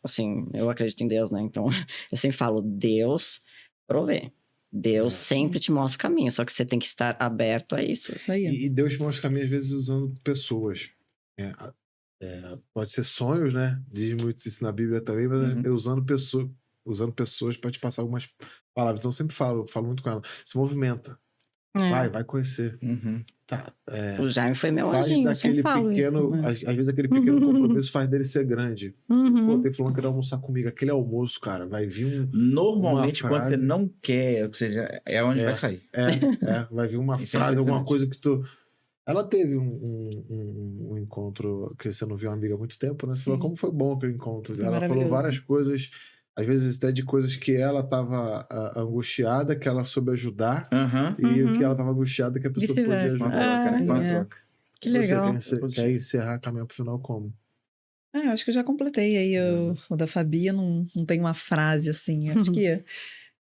assim, eu acredito em Deus, né? Então, eu sempre falo, Deus provê. Deus sempre te mostra o caminho, só que você tem que estar aberto a isso. Isso aí. E Deus mostra o caminho, às vezes, usando pessoas. Pode ser sonhos, né? Diz muito isso na Bíblia também, mas é usando pessoas para te passar algumas palavras. Então, eu sempre falo muito com ela. Se movimenta. Vai conhecer. Tá, O Jaime foi meu faz anjinho, eu sempre daquele falo pequeno, isso. às vezes aquele pequeno compromisso faz dele ser grande. Pô, tem fulano que quer almoçar comigo. Aquele almoço, cara, vai vir Normalmente, uma quando você frase. não quer, ou seja, é onde vai sair. Vai vir uma Isso é frase, alguma impressionante. coisa que tu... Ela teve um encontro que você não viu uma amiga há muito tempo, né? Você falou como foi bom aquele encontro. Foi Ela falou maravilhoso. várias coisas, às vezes até de coisas que ela estava angustiada, que ela soube ajudar, e o que ela estava angustiada, que a pessoa podia Vice-versa. Uma ajudar. troca, né? Uma é. troca. Que legal. Você quer encerrar caminhando pro final como? Eu acho que eu já completei aí o da Fabi, eu não tem uma frase assim. Acho que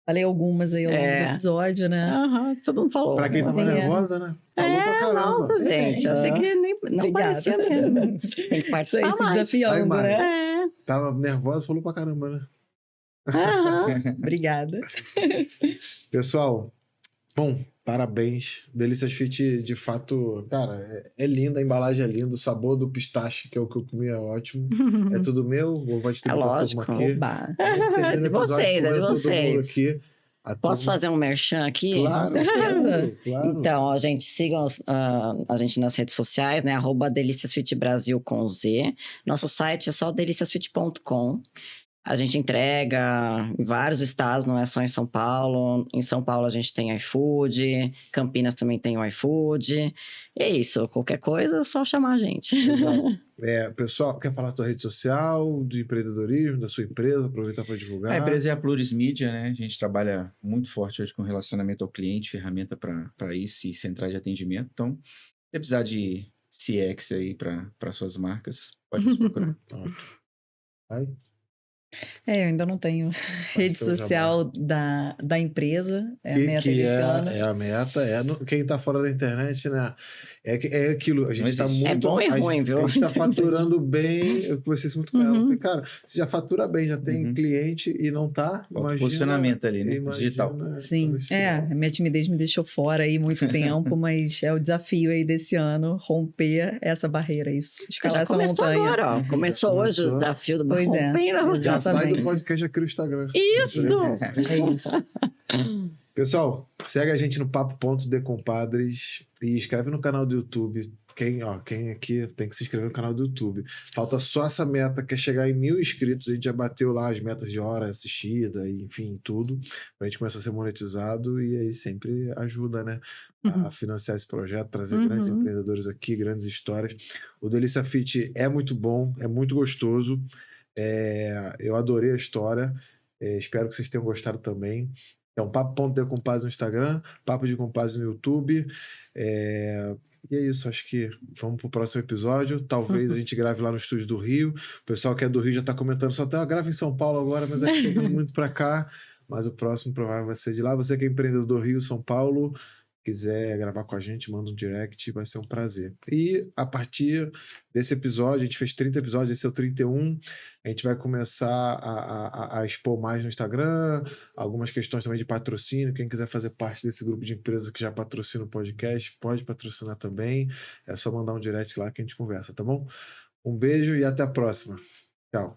falei algumas aí ao longo do episódio, né? Todo mundo falou. Pra quem tava Sim, nervosa, né? Falou pra caramba. Nossa, gente, achei que não Obrigada. parecia mesmo. Tem que Isso aí, participar se mais. desafiando, Aí, Mari. né? Tava nervosa, falou pra caramba, né? Obrigada. Pessoal, bom, parabéns. Delicias Fit, de fato, cara, é linda, a embalagem é linda, o sabor do pistache, que é o que eu comi, é ótimo. É tudo meu? Ou vai ter lógico. aqui? Oba. É de vocês, é de Todo mundo vocês. aqui. Posso fazer um merchan aqui? Claro, claro. Então, ó, gente, sigam a gente nas redes sociais, né? @deliciasfitbrasil com Z. Nosso site é só deliciasfit.com. A gente entrega em vários estados, não é só em São Paulo. Em São Paulo a gente tem iFood, Campinas também tem o iFood. E é isso, qualquer coisa é só chamar a gente. Exato. Pessoal, quer falar da tua rede social, de empreendedorismo, da sua empresa? Aproveitar para divulgar. A empresa é a Pluris Media, né? A gente trabalha muito forte hoje com relacionamento ao cliente, ferramenta para isso e centrais de atendimento. Então, se precisar de CX aí para suas marcas, pode nos procurar. Ótimo. Vai. Eu ainda não tenho rede teu social da empresa. É a meta Que desse ano. é a meta. Quem tá fora da internet, né? É aquilo. A gente Não tá existe. muito. É bom e ruim, viu? A gente tá faturando bem. Eu conversei isso muito com ela. Eu falei, cara, você já fatura bem, já tem cliente e não tá. Falta Imagina, posicionamento ali, né? imagina, Digital. Sim, quando estiver. a minha timidez me deixou fora aí muito tempo, mas é o desafio aí desse ano, romper essa barreira, isso. Escalar Já essa começou montanha. agora, ó. Começou hoje Começou. o desafio do Pois é. rompendo. Já sai do Exatamente. podcast, já cria o Instagram. Isso! É isso. Pessoal, segue a gente no papo.decompadres e inscreve no canal do YouTube. Quem aqui tem que se inscrever no canal do YouTube. Falta só essa meta, que é chegar em 1.000 inscritos. A gente já bateu lá as metas de hora assistida, e, enfim, tudo. A gente começa a ser monetizado e aí sempre ajuda, né? A financiar esse projeto, trazer grandes empreendedores aqui, grandes histórias. O Delícia Fit é muito bom, é muito gostoso. Eu adorei a história. Espero que vocês tenham gostado também. Então, papo.decompadres no Instagram, Papo de Compadres no YouTube. E é isso, acho que vamos pro próximo episódio. Talvez a gente grave lá no estúdio do Rio. O pessoal que é do Rio já tá comentando, só até grava em São Paulo agora, mas é que tô vindo muito pra cá. Mas o próximo provavelmente vai ser de lá. Você que é empreendedor do Rio, São Paulo, quiser gravar com a gente, manda um direct, vai ser um prazer. E a partir desse episódio, a gente fez 30 episódios, esse é o 31, a gente vai começar a expor mais no Instagram, algumas questões também de patrocínio. Quem quiser fazer parte desse grupo de empresas que já patrocina o podcast, pode patrocinar também. É só mandar um direct lá que a gente conversa, tá bom? Um beijo e até a próxima. Tchau.